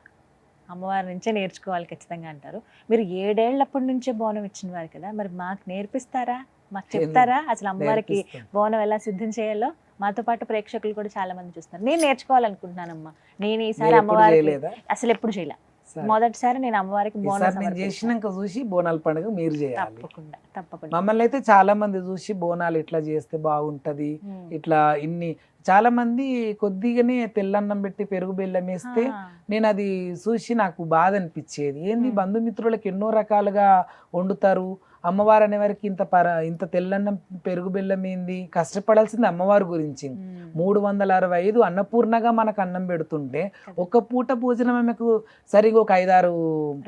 అమ్మవారి నుంచే నేర్చుకోవాలి ఖచ్చితంగా అంటారు. మీరు 7 ఏళ్ళప్పటి నుంచే బోనం ఇచ్చిన వారు కదా, మరి మాకు నేర్పిస్తారా, మాకు చెప్తారా అసలు అమ్మవారికి నేర్పిస్తాను. బోనం ఎలా సిద్ధం చేయాలో? మాతో పాటు ప్రేక్షకులు కూడా చాలా మంది చూస్తున్నారు. నేను నేర్చుకోవాలనుకుంటున్నానమ్మా. నేను ఈసారి మీరు ఎప్పుడు అమ్మవారికి చేయలేదా? అసలు ఎప్పుడు చేయలే, సరే. మొదటిసారి నేను అమ్మవారికి బోనం ఈసారి నేను సమర్పించాను. చేసినాక చూసి బోనాల పండుగ మీరు చేయాలి. తప్పకుండా తప్పకుండా. మమ్మల్ని అయితే చాలా మంది చూసి బోనాలు ఇట్లా చేస్తే బాగుంటది, ఉమ్. ఇట్లా ఇన్ని చాలా మంది కొద్దిగానే తెల్లన్నం పెట్టి పెరుగు బెల్లం వేస్తే ఆ, నేను అది చూసి నాకు బాధ అనిపించేది. ఏంది మ్. బంధుమిత్రులకు ఎన్నో రకాలుగా వండుతారు, అమ్మవారు అనేవారికి ఇంత తెల్లన్నం పెరుగు బెల్లం ఏంది, కష్టపడాల్సింది అమ్మవారి గురించి. ఉమ్. 365 అన్నపూర్ణగా మనకు అన్నం పెడుతుంటే ఒక్క పూట భోజనం ఆమెకు సరిగా ఒక 5-6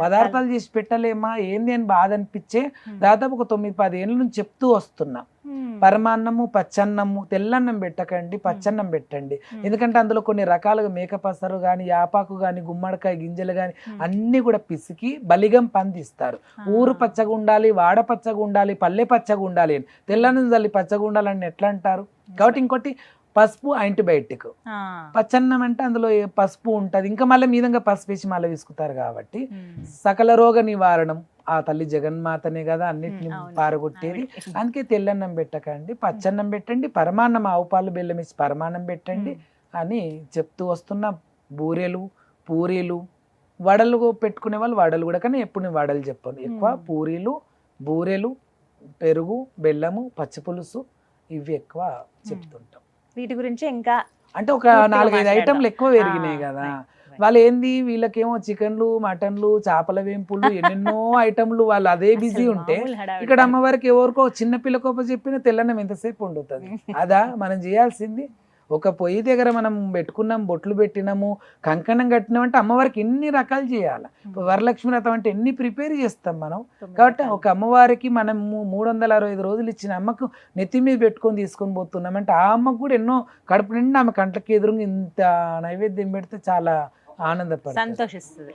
పదార్థాలు చేసి పెట్టలేమా ఏంది అని బాధ అనిపించే దాదాపు ఒక 9-10 ఏళ్ళ నుంచి చెప్తూ వస్తున్నా. ఉమ్. పరమాన్నము, పచ్చన్నము, తెల్లన్నం పెట్టకండి, పచ్చన్నం పెట్టండి. ఎందుకంటే అందులో కొన్ని రకాలుగా మేకపసరు కానీ, యాపాకు కానీ, గుమ్మడికాయ గింజలు కానీ అన్ని కూడా పిసికి బలిగం పందిస్తారు. ఊరు పచ్చగా ఉండాలి, వాడ పచ్చగా ఉండాలి, పల్లె పచ్చగా ఉండాలి అని, తెల్లన్నం చల్లి పచ్చగా ఉండాలని ఎట్లా అంటారు? కాబట్టి ఇంకోటి పసుపు యాంటీబయాటిక్, ఆ. పచ్చన్నం అంటే అందులో పసుపు ఉంటది, ఇంకా మళ్ళీ మీదంగా పసుపు వేసి మళ్ళీ విసుకుతారు. కాబట్టి ఉమ్. సకల రోగ నివారణం ఆ తల్లి జగన్మాతనే కదా అన్నిటిని అవును. పారగొట్టేది. ఆవిడ. అందుకే తెల్లన్నం పెట్టకండి, పచ్చన్నం పెట్టండి, పరమాన్నం ఆవు పాలు బెల్లం వేసి పరమాన్నం పెట్టండి అని చెప్తూ వస్తున్న. బూరెలు, పూరీలు, వడలు పెట్టుకునే వాళ్ళు వడలు కూడా, కానీ ఎప్పుడు నేను వడలు చెప్పాను. ఎక్కువ పూరీలు, బూరెలు, పెరుగు, బెల్లము, పచ్చిపులుసు ఇవి ఎక్కువ చెప్తుంటాం. వీటి గురించి ఇంకా అంటే ఒక పూర్తిగా 4-5 మాట్లాడదాం. ఐటమ్లు ఎక్కువ పెరిగినాయి కదా. right. వాళ్ళు ఏంది, వీళ్ళకేమో చికెన్లు, మటన్లు, చేపల వేంపులు, ఎన్నెన్నో ఐటమ్లు, వాళ్ళు అదే బిజీ అసలు ఉంటే మామూలు హడావిడి ఇక్కడ కాదు. అమ్మవారికి ఎవరికో చిన్న పిల్లకోప చెప్పిన తెల్లన్నం ఎంతసేపు వండుతుంది? అదా మనం చేయాల్సింది? ఒక పొయ్యి దగ్గర మనం పెట్టుకున్నాం, బొట్లు పెట్టినాము, కంకణం కట్టినాం అంటే అమ్మవారికి ఎన్ని రకాలు చేయాలి. వరలక్ష్మి వ్రతం అంటే ఎన్ని ప్రిపేర్ చేస్తాం మనం. కాబట్టి ఒక అమ్మవారికి మనం 365 రోజులు ఇచ్చిన అమ్మకు నెత్తి మీద పెట్టుకొని తీసుకొని పోతున్నాం అంటే ఆ అమ్మకు కూడా ఎన్నో కడుపు నిండా ఆమె కంటకి ఎదురుగా ఇంత నైవేద్యం పెడితే చాలా ఆనందపడుతుంది, సంతోషిస్తుంది.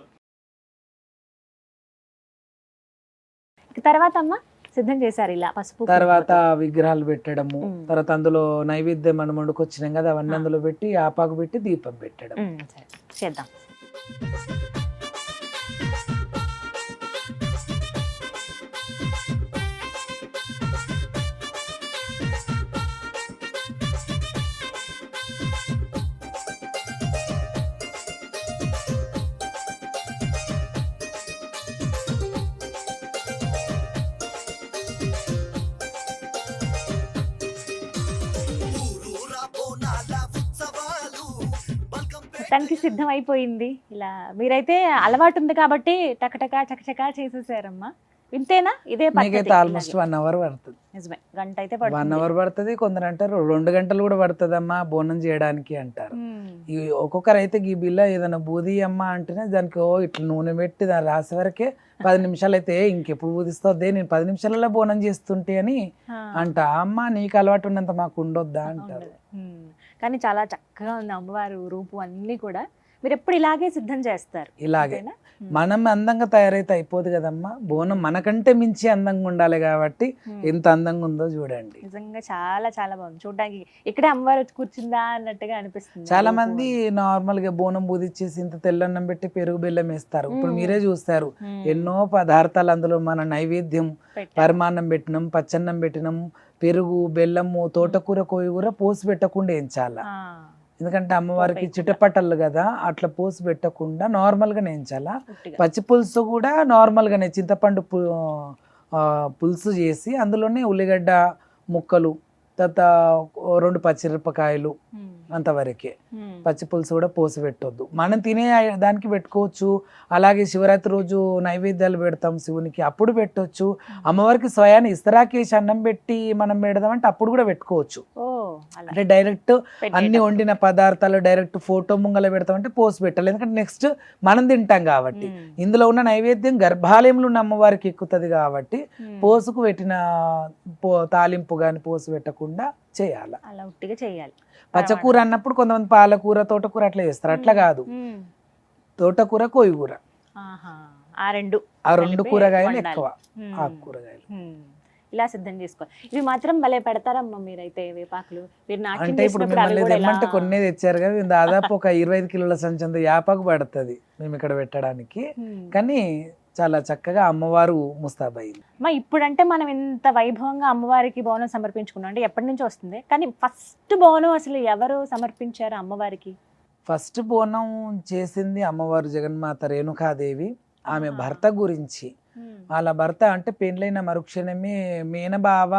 ఇక తర్వాత అమ్మ సిద్ధం చేశారు ఇలా పసుపు తర్వాత విగ్రహాలు పెట్టడము, ఉమ్. తర్వాత అందులో నైవేద్యం మనం వండుకొచ్చినాం కదా అవన్నీ అందులో పెట్టి ఆపాకు పెట్టి దీపం పెట్టడం. సరే చేద్దాం. మొత్తానికి సిద్ధం అయిపోయింది. ఇలా మీరైతే అలవాటు ఉంది కాబట్టి టకటకా చకచకా చేసేసారమ్మా. ఇంతేనా? ఇదే మీకైతే పద్ధతి? ఆల్మోస్ట్ 1 అవర్ పడుతుంది. నిజమే, గంట అయితే 1 పడుతుంది. అవర్ పడుతుంది, కొందరు అంటారు 2 గంటలు కూడా పడుతుందమ్మా బోనం చేయడానికి అంటారు. ఉమ్. ఈ ఒక్కొక్కరు అయితే ఈ బిల్ల ఏదైనా బూది అమ్మ అంటేనే దానికి ఇట్లా నూనె పెట్టి దాన్ని రాసే వరకే 10 నిమిషాలు అయితే ఇంకెప్పుడు బూదిస్తావు, నేను 10 నిమిషాలలో బోనం చేస్తుంటే అని ఆ. అంట. అమ్మ నీకు అలవాటు ఉన్నంత మాకు ఉండొద్దా అంటారు. ఉండదు. కానీ చాలా చక్కగా ఉంది అమ్మవారు రూపు అన్ని కూడా. మీరు ఎప్పుడు ఇలాగే సిద్ధం చేస్తారు? ఇలాగే అంతేనా? మనం అందంగా తయారైతే అయిపోదు కదమ్మా, బోనం మనకంటే మించి అందంగా ఉండాలి కాబట్టి ఎంత అందంగా ఉందో చూడండి. నిజంగా చాలా చాలా బాగుంది చూడడానికి. ఇక్కడే అమ్మవారు వచ్చి కూర్చుందా అన్నట్టుగా అనిపిస్తుంది. చాలా మంది నార్మల్ గా బోనం బూదిచ్చేసి ఇంత తెల్లన్నం పెట్టి పెరుగు బెల్లం వేస్తారు. ఇప్పుడు మీరే చూస్తారు ఎన్నో పదార్థాలు అందులో మన నైవేద్యం, పరమాన్నం పెట్టినాం, పచ్చన్నం పెట్టినాం, పెరుగు, బెల్లము, తోటకూర, కోయిగూర పోసి పెట్టకుండా వేయించాలా. ఎందుకంటే అమ్మవారికి చిటపటలు కదా, అట్లా పోసి పెట్టకుండా నార్మల్ గా వేయించాలా. పచ్చి పులుసు కూడా నార్మల్ గానే చింతపండు పులుసు చేసి అందులోనే ఉల్లిగడ్డ ముక్కలు, తర్వాత 2 పచ్చిమిరపకాయలు అంతవరకే. పచ్చి పులుసు కూడా పోసి పెట్టొద్దు. మనం తినే దానికి పెట్టుకోవచ్చు. అలాగే శివరాత్రి రోజు నైవేద్యాలు పెడతాం శివునికి, అప్పుడు పెట్టొచ్చు. అమ్మవారికి స్వయాన్ని ఇస్తరాకేసి అన్నం పెట్టి మనం పెడదామంటే అప్పుడు కూడా పెట్టుకోవచ్చు. అంటే డైరెక్ట్ అన్ని వండిన పదార్థాలు డైరెక్ట్ ఫోటో ముంగల పెడతామంటే పోసి పెట్టాలి, ఎందుకంటే నెక్స్ట్ మనం తింటాం కాబట్టి. ఇందులో ఉన్న నైవేద్యం గర్భాలయంలో ఉన్న అమ్మవారికి ఎక్కుతుంది కాబట్టి పోసుకు పెట్టిన తాలింపు గాని పోసి పెట్టకుండా చేయాలి. అలా ఉట్టిగా చేయాలి. పచ్చకూర అన్నప్పుడు కొంతమంది పాలకూర, తోటకూర అట్లా చేస్తారు, అట్లా కాదు. తోటకూర కోయిగూర ఆహా. ఆ రెండు కలిపి కూరగాయలు వండాలి. ఎక్కువ మ్మ్. ఆకుకూరగాయలు. ఇలా సిద్ధం చేసుకోవాలి. ఇవి మాత్రం భలే పెడతారమ్మా మీరైతే వేపాకులు. మీరు నాట్యం అంటే ఇప్పుడు చేసినప్పుడు అవి మిమ్మల్ని కూడా తెమ్మంటే ఇలా- కొన్నే తెచ్చారు కదా, మేము దాదాపు ఒక 25 కిలోల సంచంత యాపాకు పడుతుంది మేము ఇక్కడ పెట్టడానికి. మ్మ్. కానీ చాలా చక్కగా అమ్మవారు ముస్తాబయింది. అమ్మా ఇప్పుడంటే మనం ఇంత వైభవంగా అమ్మవారికి బోనం సమర్పించుకున్నాం అంటే ఎప్పటి నుంచి వస్తుంది, కానీ ఫస్ట్ బోనం అసలు ఎవరు సమర్పించారు అమ్మవారికి? ఫస్ట్ బోనం చేసింది అమ్మవారు జగన్మాత రేణుకాదేవి. ఆమె భర్త గురించి, వాళ్ళ భర్త అంటే పెళ్ళైన మరుక్షణమే మేనబావ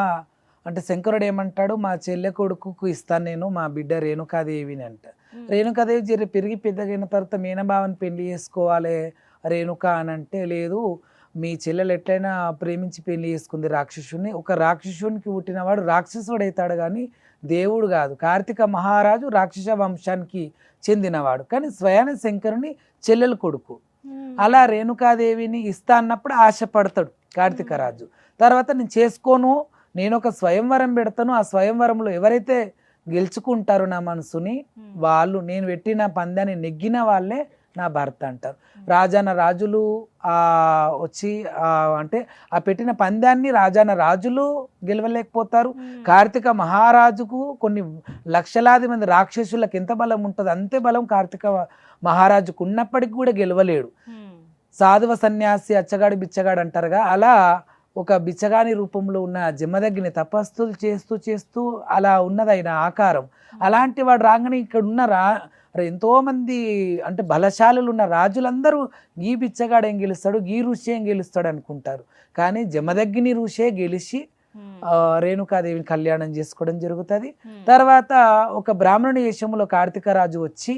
అంటే శంకరుడు ఏమంటాడు, మా చెల్లె కొడుకుకు ఇస్తాను నేను మా బిడ్డ రేణుకాదేవిని అంట. రేణుకాదేవి జర పెరిగి పెద్దగైన తర్వాత మేనబావని పెళ్లి చేసుకోవాలి రేణుక అని అంటే, లేదు మీ చెల్లెలు ఎట్లయినా ప్రేమించి పెళ్లి చేసుకుంది రాక్షసుని. ఒక రాక్షసునికి పుట్టినవాడు రాక్షసుడు అవుతాడు కానీ దేవుడు కాదు. కార్తీక మహారాజు రాక్షస వంశానికి చెందినవాడు, కానీ స్వయాన శంకరుని చెల్లెలు కొడుకు. అలా రేణుకాదేవిని ఇస్తా అన్నప్పుడు ఆశపడతాడు కార్తీక రాజు. తర్వాత నేను చేసుకోను, నేను ఒక స్వయంవరం పెడతాను, ఆ స్వయంవరంలో ఎవరైతే గెలుచుకుంటారో నా మనసుని వాళ్ళు, నేను పెట్టిన పందాన్ని నెగ్గిన వాళ్ళే నా భర్త అంటారు. రాజాన రాజులు వచ్చి అంటే ఆ పెట్టిన పందాన్ని రాజాన రాజులు గెలవలేకపోతారు. కార్తీక మహారాజుకు కొన్ని లక్షలాది మంది రాక్షసులకు ఎంత బలం ఉంటుంది అంతే బలం కార్తీక మహారాజుకు ఉన్నప్పటికీ కూడా గెలవలేడు. సాధువ సన్యాసి అచ్చగాడు బిచ్చగాడు అంటారుగా, అలా ఒక బిచ్చగాని రూపంలో ఉన్న జమదగ్ని తపస్సులు చేస్తూ చేస్తూ అలా ఉన్నది ఆయన ఆకారం. అలాంటి వాడు రాగానే ఇక్కడ ఉన్న ఎంతో మంది అంటే బలశాలులు ఉన్న రాజులందరూ ఈ బిచ్చగాడు ఏం గెలుస్తాడు, ఈ ఋషి ఏం గెలుస్తాడు అనుకుంటారు. కానీ జమదగ్ని ఋషే గెలిచి రేణుకాదేవిని కళ్యాణం చేసుకోవడం జరుగుతుంది. తర్వాత ఒక బ్రాహ్మణుని వేషంలో కార్తీక రాజు వచ్చి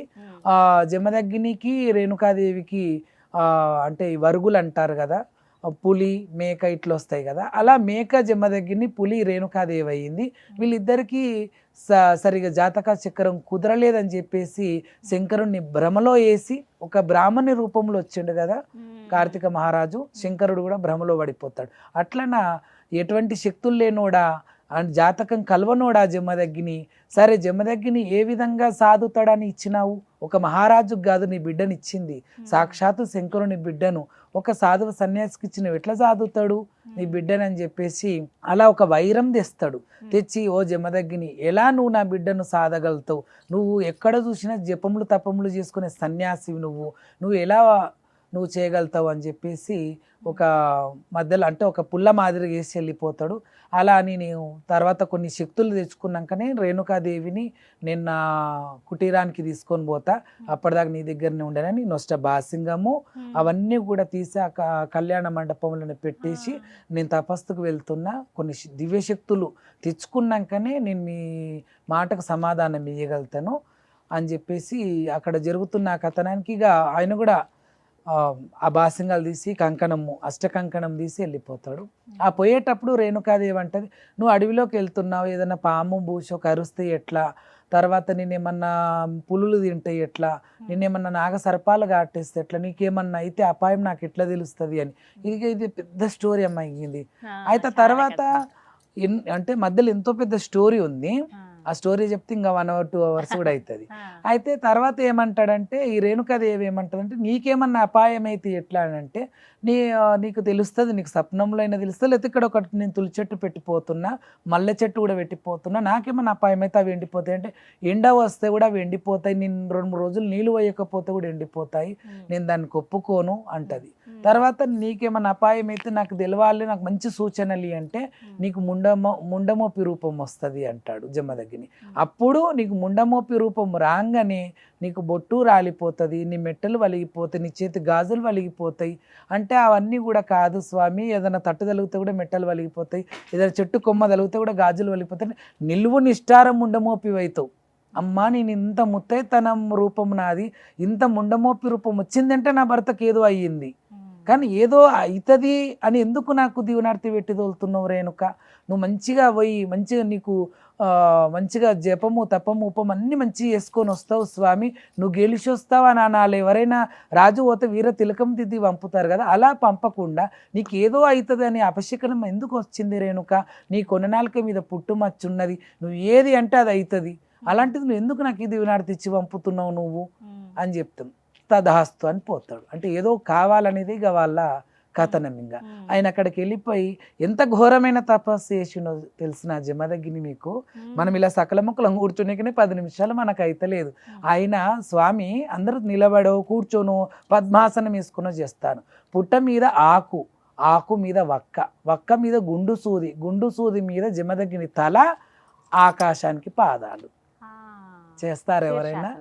జమదగ్నికి రేణుకాదేవికి అంటే వరుగులు అంటారు కదా, పులి మేక ఇట్లా వస్తాయి కదా, అలా మేక జమదగ్ని పులి రేణుకాదేవి అయింది. వీళ్ళిద్దరికీ సరిగా జాతక చక్రం కుదరలేదని చెప్పేసి శంకరుణ్ణి భ్రమలో వేసి, ఒక బ్రాహ్మణి రూపంలో వచ్చిండు కదా కార్తీక మహారాజు, శంకరుడు కూడా భ్రమలో పడిపోతాడు. అట్లనా ఎటువంటి శక్తులు లేనోడా అండ్ జాతకం కలవనోడా జమదగ్ని. సరే జమదగ్ని ఏ విధంగా సాధుతాడని ఇచ్చినావు, ఒక మహారాజుకు కాదు నీ బిడ్డని ఇచ్చింది, సాక్షాత్తు శంకరుని బిడ్డను ఒక సాధువ సన్యాసికి ఇచ్చినవి ఎట్లా సాధుతాడు నీ బిడ్డని అని చెప్పేసి అలా ఒక వైరం తెస్తాడు. తెచ్చి, ఓ జమదగ్ని ఎలా నువ్వు నా బిడ్డను సాధగలుగుతావు, నువ్వు ఎక్కడ చూసినా జపములు తపములు చేసుకునే సన్యాసివి, నువ్వు ఎలా నువ్వు చేయగలుగుతావు అని చెప్పేసి ఒక మధ్యలో అంటే ఒక పుల్ల మాదిరిగా వేసి వెళ్ళిపోతాడు. అలా నేను తర్వాత కొన్ని శక్తులు తెచ్చుకున్నాకనే రేణుకాదేవిని నేను నా కుటీరానికి తీసుకొని పోతా, అప్పటిదాకా నీ దగ్గరనే ఉండేనని నొష్ట బాసింగము అవన్నీ కూడా తీసి ఆ కళ్యాణ మండపంలో పెట్టేసి నేను తపస్సుకు వెళ్తున్నా, కొన్ని దివ్యశక్తులు తెచ్చుకున్నాకనే నేను మీ మాటకు సమాధానం ఇవ్వగలుగుతాను అని చెప్పేసి అక్కడ జరుగుతున్న కథనానికి ఇక ఆయన కూడా ఆ బాసింగాలు తీసి కంకణము అష్టకంకణం తీసి వెళ్ళిపోతాడు. ఆ పోయేటప్పుడు రేణుకాదేవి అంటది, నువ్వు అడవిలోకి వెళ్తున్నావు, ఏదైనా పాము బూషో కరుస్తే ఎట్లా, తర్వాత నేనేమన్నా పులులు తింటే ఎట్లా, నేనేమన్నా నాగ సర్పాలు కాటేస్తే ఎట్లా, నీకేమన్నా అయితే అపాయం నాకు ఎట్లా తెలుస్తుంది అని. ఇది పెద్ద స్టోరీ అమ్మ ఇది. అయితే తర్వాత అంటే మధ్యలో ఎంతో పెద్ద స్టోరీ ఉంది, ఆ స్టోరీ చెప్తే ఇంకా 1 or 2 hours కూడా అవుతుంది. అయితే తర్వాత ఏమంటాడంటే ఈ రేణుకాదేవి ఏమంటాడంటే, నీకేమన్నా అపాయం అయితే ఎట్లా అని అంటే, నీకు తెలుస్తుంది, నీకు స్వప్నంలో అయినా తెలుస్తుంది, లేకపోతే ఇక్కడ ఒకటి నేను తులి చెట్టు పెట్టిపోతున్నా, మల్లె చెట్టు కూడా పెట్టిపోతున్నా, నాకేమన్నా అపాయం అయితే అవి ఎండిపోతాయి అంటే, ఎండ వస్తే కూడా అవి ఎండిపోతాయి, నేను 2-3 రోజులు నీళ్ళు వేయకపోతే కూడా ఎండిపోతాయి, నేను దానికి ఒప్పుకోను అంటది. తర్వాత నీకేమన్నా అపాయం అయితే నాకు తెలవాలి, నాకు మంచి సూచనలు అంటే నీకు ముండమోపి రూపం వస్తుంది అంటాడు జమదగ్ని. అప్పుడు నీకు ముండమోపి రూపం రాగానే నీకు బొట్టు రాలిపోతుంది, నీ మెట్టలు వలిగిపోతాయి, నీ చేతి గాజులు వలిగిపోతాయి అంటే, అవన్నీ కూడా కాదు స్వామి, ఏదైనా తట్టు తలిగితే కూడా మెట్టలు వలిగిపోతాయి, ఏదైనా చెట్టు కొమ్మ తలిగితే కూడా గాజులు వలిగిపోతాయి, నిలువు నిష్ఠారం ముండమోపి అవుతావు. అమ్మా నేను ఇంత ముత్తైతనం రూపం నాది, ఇంత ముండమోపి రూపం వచ్చిందంటే నా భర్తకి ఏదో అయ్యింది, కానీ ఏదో అవుతుంది అని ఎందుకు నాకు దీవనార్తి పెట్టి తోలుతున్నావు రేణుక, నువ్వు మంచిగా పోయి మంచిగా నీకు మంచిగా జపము తపము ఉపం అన్నీ మంచిగా చేసుకొని వస్తావు స్వామి, నువ్వు గెలిచి వస్తావు అని అనాలి. ఎవరైనా రాజు పోతే వీర తిలకం దిద్ది పంపుతారు కదా, అలా పంపకుండా నీకు ఏదో అవుతుంది అని అపశకనం ఎందుకు వచ్చింది రేణుక, నీ కొననాలిక మీద పుట్టుమచ్చున్నది, నువ్వు ఏది అంటే అది అవుతుంది, అలాంటిది నువ్వు ఎందుకు నాకు ఇది వినాడితే ఇచ్చి పంపుతున్నావు నువ్వు అని చెప్తాం. తదాస్తు అని పోతాడు. అంటే ఏదో కావాలనేది ఇక వాళ్ళ కథనం. ఇంకా ఆయన అక్కడికి వెళ్ళిపోయి ఎంత ఘోరమైన తపస్సు చేసిండో తెలిసిన జమదగ్ని మీకు. మనం ఇలా సకల ముక్కలం కూర్చునేకనే 10 నిమిషాలు మనకు అయితలేదు. ఆయన స్వామి అందరూ నిలబడో కూర్చోనో పద్మాసనం వేసుకునో చేస్తాను. పుట్ట మీద ఆకు మీద వక్క మీద గుండు సూది మీద జమదగ్ని తల, ఆకాశానికి పాదాలు చేస్తారు ఎవరైనా.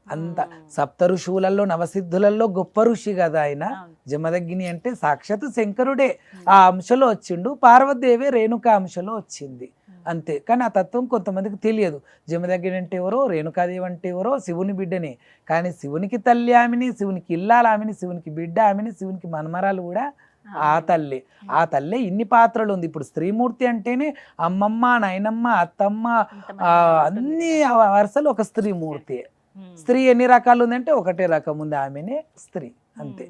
అంత సప్త ఋషువులలో నవసిద్ధులలో గొప్ప ఋషి కదా ఆయన. జమదగ్ని అంటే సాక్షాత్ శంకరుడే ఆ అంశలో వచ్చిండు, పార్వతీదేవి రేణుకా అంశలో వచ్చింది అంతే. కానీ ఆ తత్వం కొంతమందికి తెలియదు. జమదగ్ని అంటే ఎవరో, రేణుకాదేవి అంటే ఎవరో, శివుని బిడ్డనే. కానీ శివునికి తల్లి ఆమెని, శివునికి ఇల్లాలు ఆమెని, శివునికి బిడ్డ ఆమెని, శివునికి మనమరాలు కూడా ఆ తల్లే. ఇన్ని పాత్రలు ఉంది. ఇప్పుడు స్త్రీమూర్తి అంటేనే అమ్మమ్మ, నాయనమ్మ, అత్తమ్మ, అన్ని వరుసలు ఒక స్త్రీమూర్తి. స్త్రీ ఎన్ని రకాలు ఉందంటే ఒకటే రకం ఉంది, ఆమెనే స్త్రీ అంతే.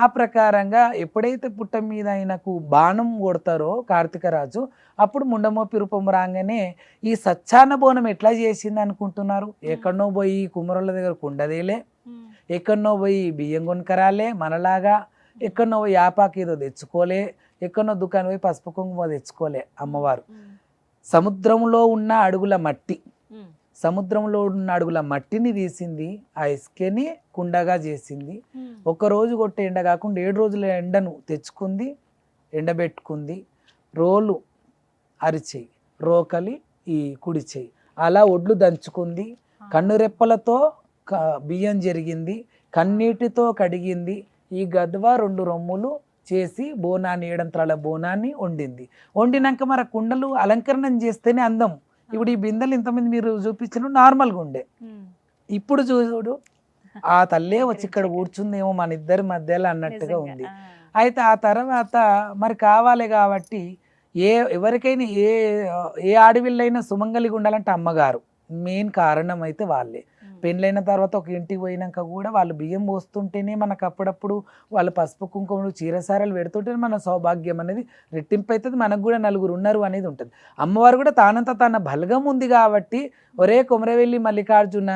ఆ ప్రకారంగా ఎప్పుడైతే పుట్ట మీద ఆయనకు బాణం కొడతారో కార్తీక రాజు, అప్పుడు ముండమోపి రూపం రాగానే ఈ సచ్చాన బోనం ఎట్లా చేసింది అనుకుంటున్నారు? ఎక్కడనో పోయి కుమ్మరుల దగ్గర కుండదేలే, ఎక్కడనో పోయి బియ్యం కొనుకరాలే మనలాగా, ఎక్కడనో పోయి యాపాకి ఏదో తెచ్చుకోలే, ఎక్కడనో దుకాణం పోయి పసుపు కుంకుమ తెచ్చుకోలే. అమ్మవారు సముద్రంలో ఉన్న అడుగుల మట్టిని తీసింది, ఆ ఇసుకని కుండగా చేసింది. ఒకరోజు కొట్టే ఎండ కాకుండా 7 రోజుల ఎండను తెచ్చుకుంది, ఎండబెట్టుకుంది. రోలు అరిచేయి, రోకలి ఈ కుడి చేయి, అలా ఒడ్లు దంచుకుంది. కన్నురెప్పలతో బియ్యం జరిగింది, కన్నీటితో కడిగింది. ఈ గద్వ 2 రొమ్ములు చేసి బోనాన్ని, 7 అంతరాల బోనాన్ని వండినాక మరి కుండలు అలంకరణం చేస్తేనే అందం. ఇప్పుడు ఈ బిందెలు ఇంతమంది మీరు చూపించిన నార్మల్గా ఉండే, ఇప్పుడు చూడు ఆ తల్లే వచ్చి ఇక్కడ కూర్చుందేమో మన ఇద్దరి మధ్యలో అన్నట్టుగా ఉంది. అయితే ఆ తర్వాత మరి కావాలి కాబట్టి ఎవరికైనా ఏ ఆడవిల్లైనా సుమంగలిగా ఉండాలంటే అమ్మగారు మెయిన్ కారణం అయితే వాళ్ళే. పెళ్ళైన తర్వాత ఒక ఇంటికి పోయినాక కూడా వాళ్ళు బియ్యం పోస్తుంటేనే మనకు అప్పుడప్పుడు వాళ్ళు పసుపు కుంకుమలు చీరసారాలు పెడుతుంటేనే మన సౌభాగ్యం అనేది రెట్టింపు అవుతుంది, మనకు కూడా నలుగురు ఉన్నారు అనేది ఉంటుంది. అమ్మవారు కూడా తానంత తన బలగం ఉంది కాబట్టి, ఒరే కొమరవెల్లి మల్లికార్జున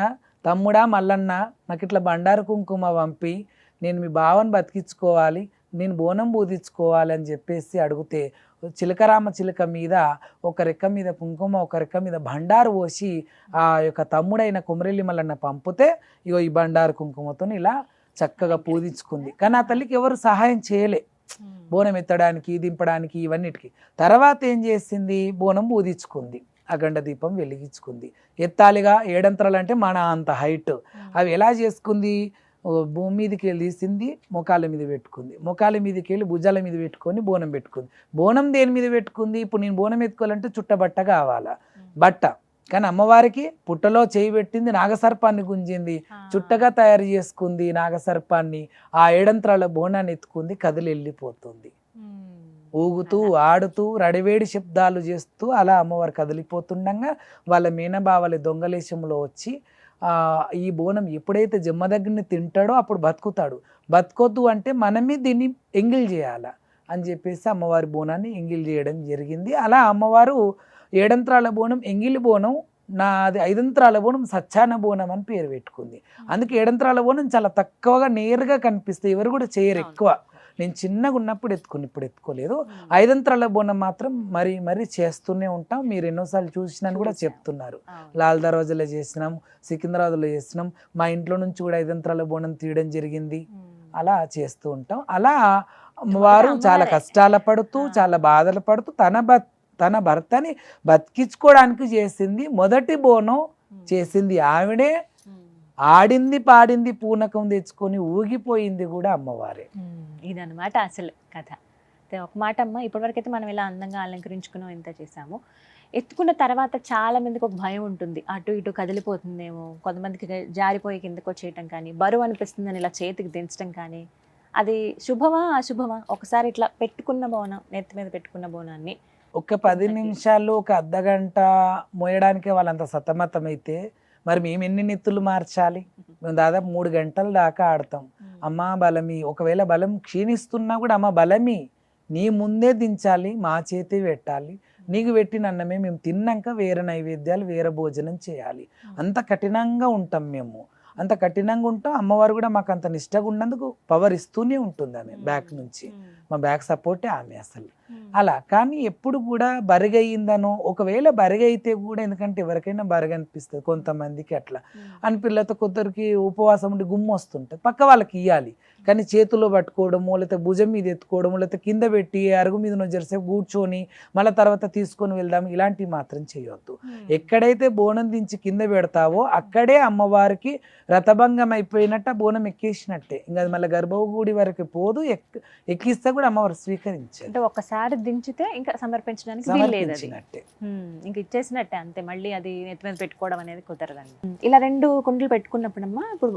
తమ్ముడా మల్లన్న, నాకు ఇట్లా బండారు కుంకుమ పంపి నేను మీ బావని బతికించుకోవాలి, నేను బోనం బూదించుకోవాలి అని చెప్పేసి అడిగితే, చిలకరామ చిలుక మీద ఒక రెక్క మీద కుంకుమ, ఒక రెక్క మీద బండారు పోసి ఆ యొక్క తమ్ముడైన కొమరెల్లి మల్లన్న పంపితే ఇగో ఈ బండారు కుంకుమతో ఇలా చక్కగా పూజించుకుంది. కానీ ఆ తల్లికి ఎవరు సహాయం చేయలే బోనం ఎత్తడానికి, దింపడానికి, ఇవన్నిటికి. తర్వాత ఏం చేసింది? బోనం పూజించుకుంది, అఖండ దీపం వెలిగించుకుంది. ఎత్తాలిగా 7 అంతరాలు అంటే మన అంత హైట్. అవి ఎలా చేసుకుంది? భూమి మీదకి వెళ్ళి తీసింది, మొకాల మీద పెట్టుకుంది, మొకాల మీదకి వెళ్ళి భుజాల మీద పెట్టుకొని బోనం పెట్టుకుంది. బోనం దేని మీద పెట్టుకుంది? ఇప్పుడు నేను బోనం ఎత్తుకోవాలంటే చుట్టబట్ట కావాలా, బట్ట. కానీ అమ్మవారికి పుట్టలో చేయి పెట్టింది, నాగసర్పాన్ని గుంజింది, చుట్టగా తయారు చేసుకుంది నాగసర్పాన్ని. ఆ 7 అంతరాల బోనాన్ని ఎత్తుకుంది, కదిలి వెళ్ళిపోతుంది. ఊగుతూ ఆడుతూ రడివేడి శబ్దాలు చేస్తూ అలా అమ్మవారు కదిలిపోతుండగా వాళ్ళ మీనబావలి దొంగలేశంలో వచ్చి ఈ బోనం ఎప్పుడైతే జమ్మదగ్ని తింటాడో అప్పుడు బతుకుతాడు, బతుకొద్దు అంటే మనమే దీన్ని ఎంగిల్ చేయాలా అని చెప్పేసి అమ్మవారి బోనాన్ని ఎంగిల్ చేయడం జరిగింది. అలా అమ్మవారు 7 అంతరాల బోనం ఎంగిలి బోనం, నాది 5 అంతరాల బోనం సచ్చాన బోనం అని పేరు పెట్టుకుంది. అందుకే 7 అంతరాల బోనం చాలా తక్కువగా నేరుగా కనిపిస్తాయి, ఎవరు కూడా చేయరు ఎక్కువ. నేను చిన్నగా ఉన్నప్పుడు ఎత్తుకుని, ఇప్పుడు ఎత్తుకోలేదు. 5 అంతరాల బోనం మాత్రం మరీ చేస్తూనే ఉంటాం. మీరు ఎన్నోసార్లు చూసినాను కూడా చెప్తున్నారు. లాల్ దర్వాజాలో చేసినాం, సికింద్రాబాద్లో చేసినాం, మా ఇంట్లో నుంచి కూడా 5 అంతరాల బోనం తీయడం జరిగింది. అలా చేస్తూ ఉంటాం. అలా వారు చాలా కష్టాలు పడుతూ, చాలా బాధలు పడుతూ తన భర్తని బతికించుకోవడానికి చేసింది. మొదటి బోనం చేసింది ఆవిడే, ఆడింది పాడింది పూనకం తెచ్చుకొని ఊగిపోయింది కూడా అమ్మవారే. ఇదన్నమాట అసలు కథ. ఒక మాట అమ్మ, ఇప్పటివరకు అయితే మనం ఇలా అందంగా అలంకరించుకున్నాం, ఎంత చేసాము. ఎత్తుకున్న తర్వాత చాలా మందికి ఒక భయం ఉంటుంది, అటు ఇటు కదిలిపోతుందేమో, కొంతమందికి జారిపోయి కిందకు వచ్చేయటం కానీ, బరువు అనిపిస్తుందని ఇలా చేతికి దించడం కానీ, అది శుభమా అశుభమా? ఒకసారి ఇట్లా పెట్టుకున్న బోనం, నెత్తి మీద పెట్టుకున్న బోనాన్ని ఒక 10 నిమిషాలు, ఒక అర్ధగంట మోయడానికే వాళ్ళంత సతమతమైతే మరి మేము ఎన్ని నెత్తులు మార్చాలి? మేము దాదాపు 3 గంటల దాకా ఆడతాం. అమ్మ బలమి, ఒకవేళ బలం క్షీణిస్తున్నా కూడా అమ్మ బలమి, నీ ముందే దించాలి, మా చేతి పెట్టాలి, నీకు పెట్టిన అన్నమే మేము తిన్నాక వేరే నైవేద్యాలు, వేరే భోజనం చేయాలి. అంత కఠినంగా ఉంటాం మేము. అంత కఠినంగా ఉంటాం. అమ్మవారు కూడా మాకు అంత నిష్టగా ఉన్నందుకు పవర్ ఇస్తూనే ఉంటుంది ఆమె బ్యాక్ నుంచి. మా బ్యాక్ సపోర్టే ఆమె అసలు. అలా కానీ ఎప్పుడు కూడా బరుగయిందనో, ఒకవేళ బరుగైతే కూడా, ఎందుకంటే ఎవరికైనా బరుగు అనిపిస్తుంది కొంతమందికి అట్లా అనిపిల్లతో, కొందరికి ఉపవాసం ఉండి గుమ్మ వస్తుంటుంది, పక్క వాళ్ళకి ఇవ్వాలి. కానీ చేతుల్లో పట్టుకోవడము, లేకపోతే భుజం మీద ఎత్తుకోవడము, లేకపోతే కింద పెట్టి అరుగు మీద జరసేపు కూర్చొని మళ్ళీ తర్వాత తీసుకొని వెళ్దాం, ఇలాంటివి మాత్రం చేయొద్దు. ఎక్కడైతే బోనం దించి కింద పెడతావో అక్కడే అమ్మవారికి రథభంగం అయిపోయినట్టు బోనం ఎక్కేసినట్టే. ఇంకా అది మళ్ళీ గర్భగుడి వరకు పోదు, ఎక్కిస్తే కూడా అమ్మవారు స్వీకరించారు. అంటే ఒక్కసారి దించితే ఇంకా సమర్పించడానికి సమర్పించినట్టే, ఇంకా ఇచ్చేసినట్టే అంతే. మళ్ళీ అది నెత్తి మీద పెట్టుకోవడం అనేది కుదరదండి. ఇలా 2 కుండలు పెట్టుకున్నప్పుడమ్మా, ఇప్పుడు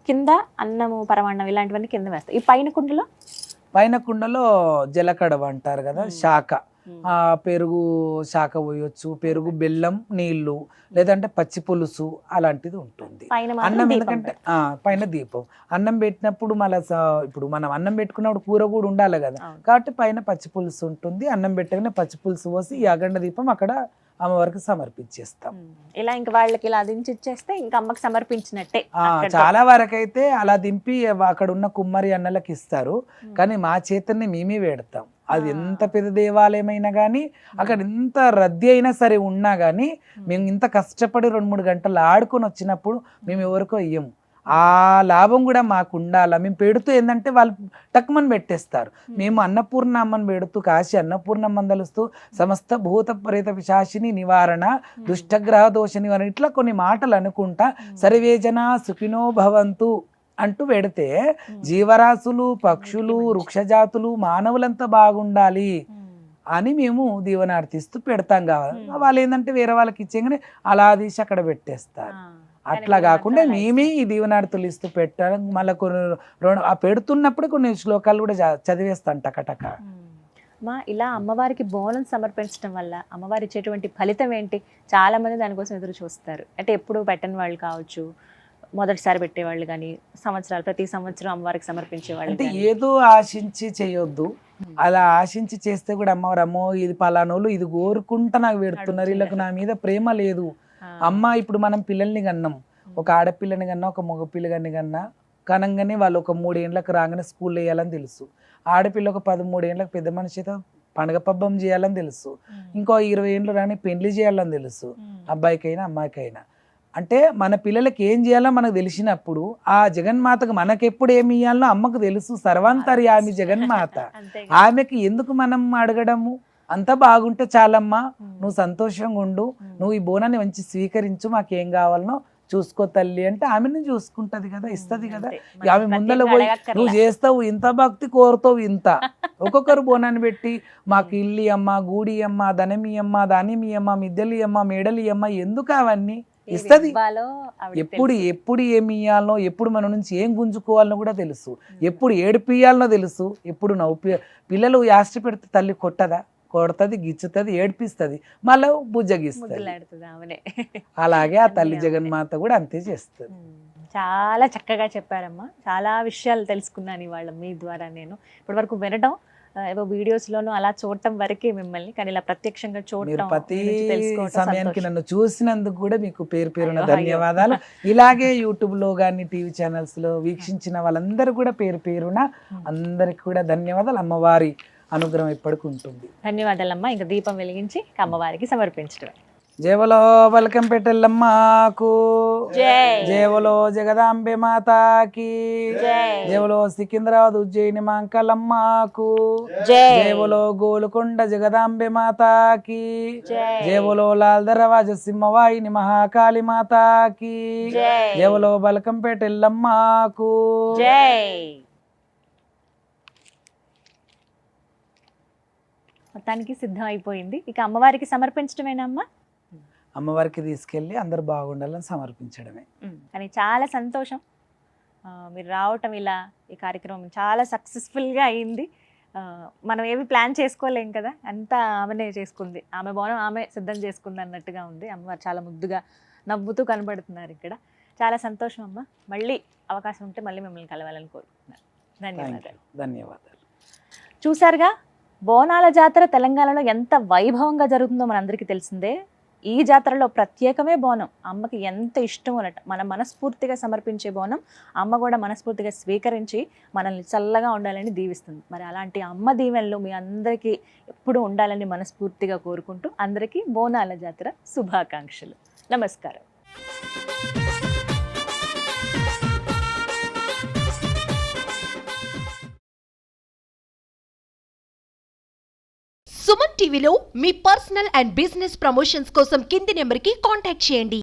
కింద అన్నము పరమాన్నం ఇలాంటివన్నీ కింద వేస్తాయి. ఈ పైన కుండలో జలకడవ అంటారు కదా, శాఖ, పెరుగు శాఖ పోయొచ్చు, పెరుగు, బెల్లం, నీళ్లు, లేదంటే పచ్చి పులుసు అలాంటిది ఉంటుంది. అన్నం ఎందుకంటే పైన దీపం. అన్నం పెట్టినప్పుడు మళ్ళీ ఇప్పుడు మనం అన్నం పెట్టుకున్నప్పుడు కూర కూడా ఉండాలి కదా, కాబట్టి పైన పచ్చి పులుసు ఉంటుంది. అన్నం పెట్టగానే పచ్చి పులుసు పోసి ఈ అఖండ దీపం అక్కడ అమ్మవారికి సమర్పించేస్తాం. ఇలా ఇంకా వాళ్ళకి ఇలా దించి ఇచ్చేస్తే ఇంకా అమ్మకి సమర్పించినట్టే. చాలా వరకు అయితే అలా దింపి అక్కడ ఉన్న కుమ్మరి అన్నలకు ఇస్తారు, కానీ మా చేతన్ని మేమే పెడతాం. అది ఎంత పెద్ద దేవాలయమైనా కానీ, అక్కడ ఎంత రద్దీ అయినా సరే ఉన్నా కానీ, మేము ఇంత కష్టపడి 2-3 గంటలు ఆడుకొని వచ్చినప్పుడు మేము ఎవరికో ఇయ్యము. ఆ లాభం కూడా మాకు ఉండాలా. మేము పెడుతూ ఏంటంటే వాళ్ళు టక్మని పెట్టేస్తారు. మేము అన్నపూర్ణ అమ్మని పెడుతూ, కాశీ అన్నపూర్ణమ్మని తలుస్తూ, సమస్త భూత ప్రేత పిశాచిని నివారణ, దుష్టగ్రహ దోష నివారణ, ఇట్లా కొన్ని మాటలు అనుకుంటా సర్వే జనా సుఖినో భవంతు అంటూ పెడితే జీవరాశులు, పక్షులు, వృక్షజాతులు, మానవులంతా బాగుండాలి అని మేము దీవనార్థిస్తూ పెడతాం. కావాలి వాళ్ళు ఏంటంటే వేరే వాళ్ళకి ఇచ్చేగానే అలా తీసి అక్కడ పెట్టేస్తారు. అట్లా కాకుండా మేమే ఈ దీవనార్థులు ఇస్తూ పెట్టడం. మళ్ళీ కొన్ని పెడుతున్నప్పుడు కొన్ని శ్లోకాలు కూడా చదివేస్తాం టకటక. ఇలా అమ్మవారికి బోనం సమర్పించడం వల్ల అమ్మవారి ఇచ్చేటువంటి ఫలితం ఏంటి? చాలా మంది దానికోసం ఎదురు చూస్తారు. అంటే ఎప్పుడు పెట్టని వాళ్ళు కావచ్చు, మొదటిసారి పెట్టేవాళ్ళు కానీ, ప్రతి సంవత్సరం అమ్మవారికి సమర్పించే వాళ్ళు. అంటే ఏదో ఆశించి చేయొద్దు. అలా ఆశించి చేస్తే కూడా అమ్మవారు, అమ్మో ఇది పలానోళ్ళు ఇది కోరుకుంటా నాకు పెడుతున్నారు, వీళ్ళకి నా మీద ప్రేమ లేదు. అమ్మ ఇప్పుడు మనం పిల్లల్ని కన్నాం, ఒక ఆడపిల్లని కన్నా ఒక మగపిల్లగాని కన్నా కనంగానే వాళ్ళు ఒక 3 ఏళ్ళకి రాగానే స్కూల్ వేయాలని తెలుసు. ఆడపిల్ల ఒక 13 ఏళ్ళకి పెద్ద మనిషి అయితే పండగ పబ్బం చేయాలని తెలుసు. ఇంకో 20 ఏళ్ళు రాని పెళ్లి చేయాలని తెలుసు, అబ్బాయికైనా అమ్మాయికైనా. అంటే మన పిల్లలకి ఏం చేయాలో మనకు తెలిసినప్పుడు ఆ జగన్మాతకు మనకెప్పుడు ఏమి ఇయ్యాలో అమ్మకు తెలుసు. సర్వాంతర్యామి జగన్మాత, ఆమెకి ఎందుకు మనం అడగడము? అంత బాగుంటే చాలమ్మా, నువ్వు సంతోషంగా ఉండు, నువ్వు ఈ బోనాన్ని మంచి స్వీకరించు, మాకేం కావాలనో చూసుకో తల్లి అంటే ఆమెను చూసుకుంటది కదా, ఇస్తది కదా. ఆమె ముందర పోయి నువ్వు చేస్తావు ఇంత భక్తి, కోరుతావు ఇంత. ఒక్కొక్కరు బోనాన్ని పెట్టి మాకు ఇల్లి అమ్మ, గూడి అమ్మ, ధనమి అమ్మ, దానిమి అమ్మ, మిద్దెలి అమ్మ, మేడలి అమ్మ, ఎందుకు అవన్నీ ఇస్తది. ఎప్పుడు ఏమి ఇయ్యాలనో, ఎప్పుడు మన నుంచి ఏం గుంజుకోవాలనో కూడా తెలుసు, ఎప్పుడు ఏడిపియాలనో తెలుసు, ఎప్పుడు పిల్లలు యాస్టి పెడితే తల్లి కొడతది, గిచ్చుతుంది, ఏడిపిస్తుంది, మళ్ళీ బుజ్జగిస్తుంది. అలాగే ఆ తల్లి జగన్మాత కూడా అంతే చేస్తుంది. చాలా చక్కగా చెప్పారమ్మా. చాలా విషయాలు తెలుసుకున్నాను ఇవాళ మీ ద్వారా. నేను ఇప్పటి వరకు వినడం, ఏవో వీడియోస్లోనూ అలా చూడటం వరకే మిమ్మల్ని, కానీ ఇలా ప్రత్యక్షంగా చూడటం, ప్రతి సమయానికి నన్ను చూసినందుకు కూడా మీకు పేరున ధన్యవాదాలు. ఇలాగే యూట్యూబ్లో కానీ టీవీ ఛానల్స్లో వీక్షించిన వాళ్ళందరూ కూడా పేరున అందరికి కూడా ధన్యవాదాలు. అమ్మవారి అనుగ్రహం ఎప్పటికీ ఉంటుంది. ధన్యవాదాలమ్మా. ఇంకా దీపం వెలిగించి అమ్మవారికి సమర్పించడమే. జేవలో బలకంపేటెల్లమ్మకు, జేవలో జగదాంబె మాతాకి, జేవలో సికింద్రాబాద్ ఉజ్జయిని మాంకలమ్మకు, జేవలో గోలుకొండ జగదాంబె మాతాకి, జేవలో లాల్ దర్వాజ సింహవాహిని మహాకాళి మాతాకి, జేవలో బలకంపేటెల్లమ్మకు. మొత్తానికి సిద్ధం అయిపోయింది. ఇక అమ్మవారికి సమర్పించడమేనా అమ్మా? అమ్మవారికి తీసుకెళ్ళి అందరు బాగుండాలని సమర్పించడమే. కానీ చాలా సంతోషం మీరు రావటం, ఇలా ఈ కార్యక్రమం చాలా సక్సెస్ఫుల్గా అయింది. మనం ఏమి ప్లాన్ చేసుకోలేం కదా, అంతా ఆమెనే చేసుకుంది, ఆమె బోనం ఆమె సిద్ధం చేసుకుంది అన్నట్టుగా ఉంది. అమ్మవారు చాలా ముద్దుగా నవ్వుతూ కనబడుతున్నారు ఇక్కడ. చాలా సంతోషం అమ్మ. మళ్ళీ అవకాశం ఉంటే మళ్ళీ మిమ్మల్ని కలవాలని కోరుకుంటున్నాను. ధన్యవాదాలు. చూసారుగా, బోనాల జాతర తెలంగాణలో ఎంత వైభవంగా జరుగుతుందో మనందరికీ తెలిసిందే. ఈ జాతరలో ప్రత్యేకమే బోనం. అమ్మకి ఎంత ఇష్టం అన్నట్టు మనం మనస్ఫూర్తిగా సమర్పించే బోనం అమ్మ కూడా మనస్ఫూర్తిగా స్వీకరించి మనల్ని చల్లగా ఉండాలని దీవిస్తుంది. మరి అలాంటి అమ్మ దీవెనలు మీ అందరికీ ఎప్పుడూ ఉండాలని మనస్ఫూర్తిగా కోరుకుంటూ అందరికీ బోనాల జాతర శుభాకాంక్షలు. నమస్కారం. సుమన్ టీవీలో మీ పర్సనల్ అండ్ బిజినెస్ ప్రమోషన్స్ కోసం కింది నెంబర్కి కాంటాక్ట్ చేయండి.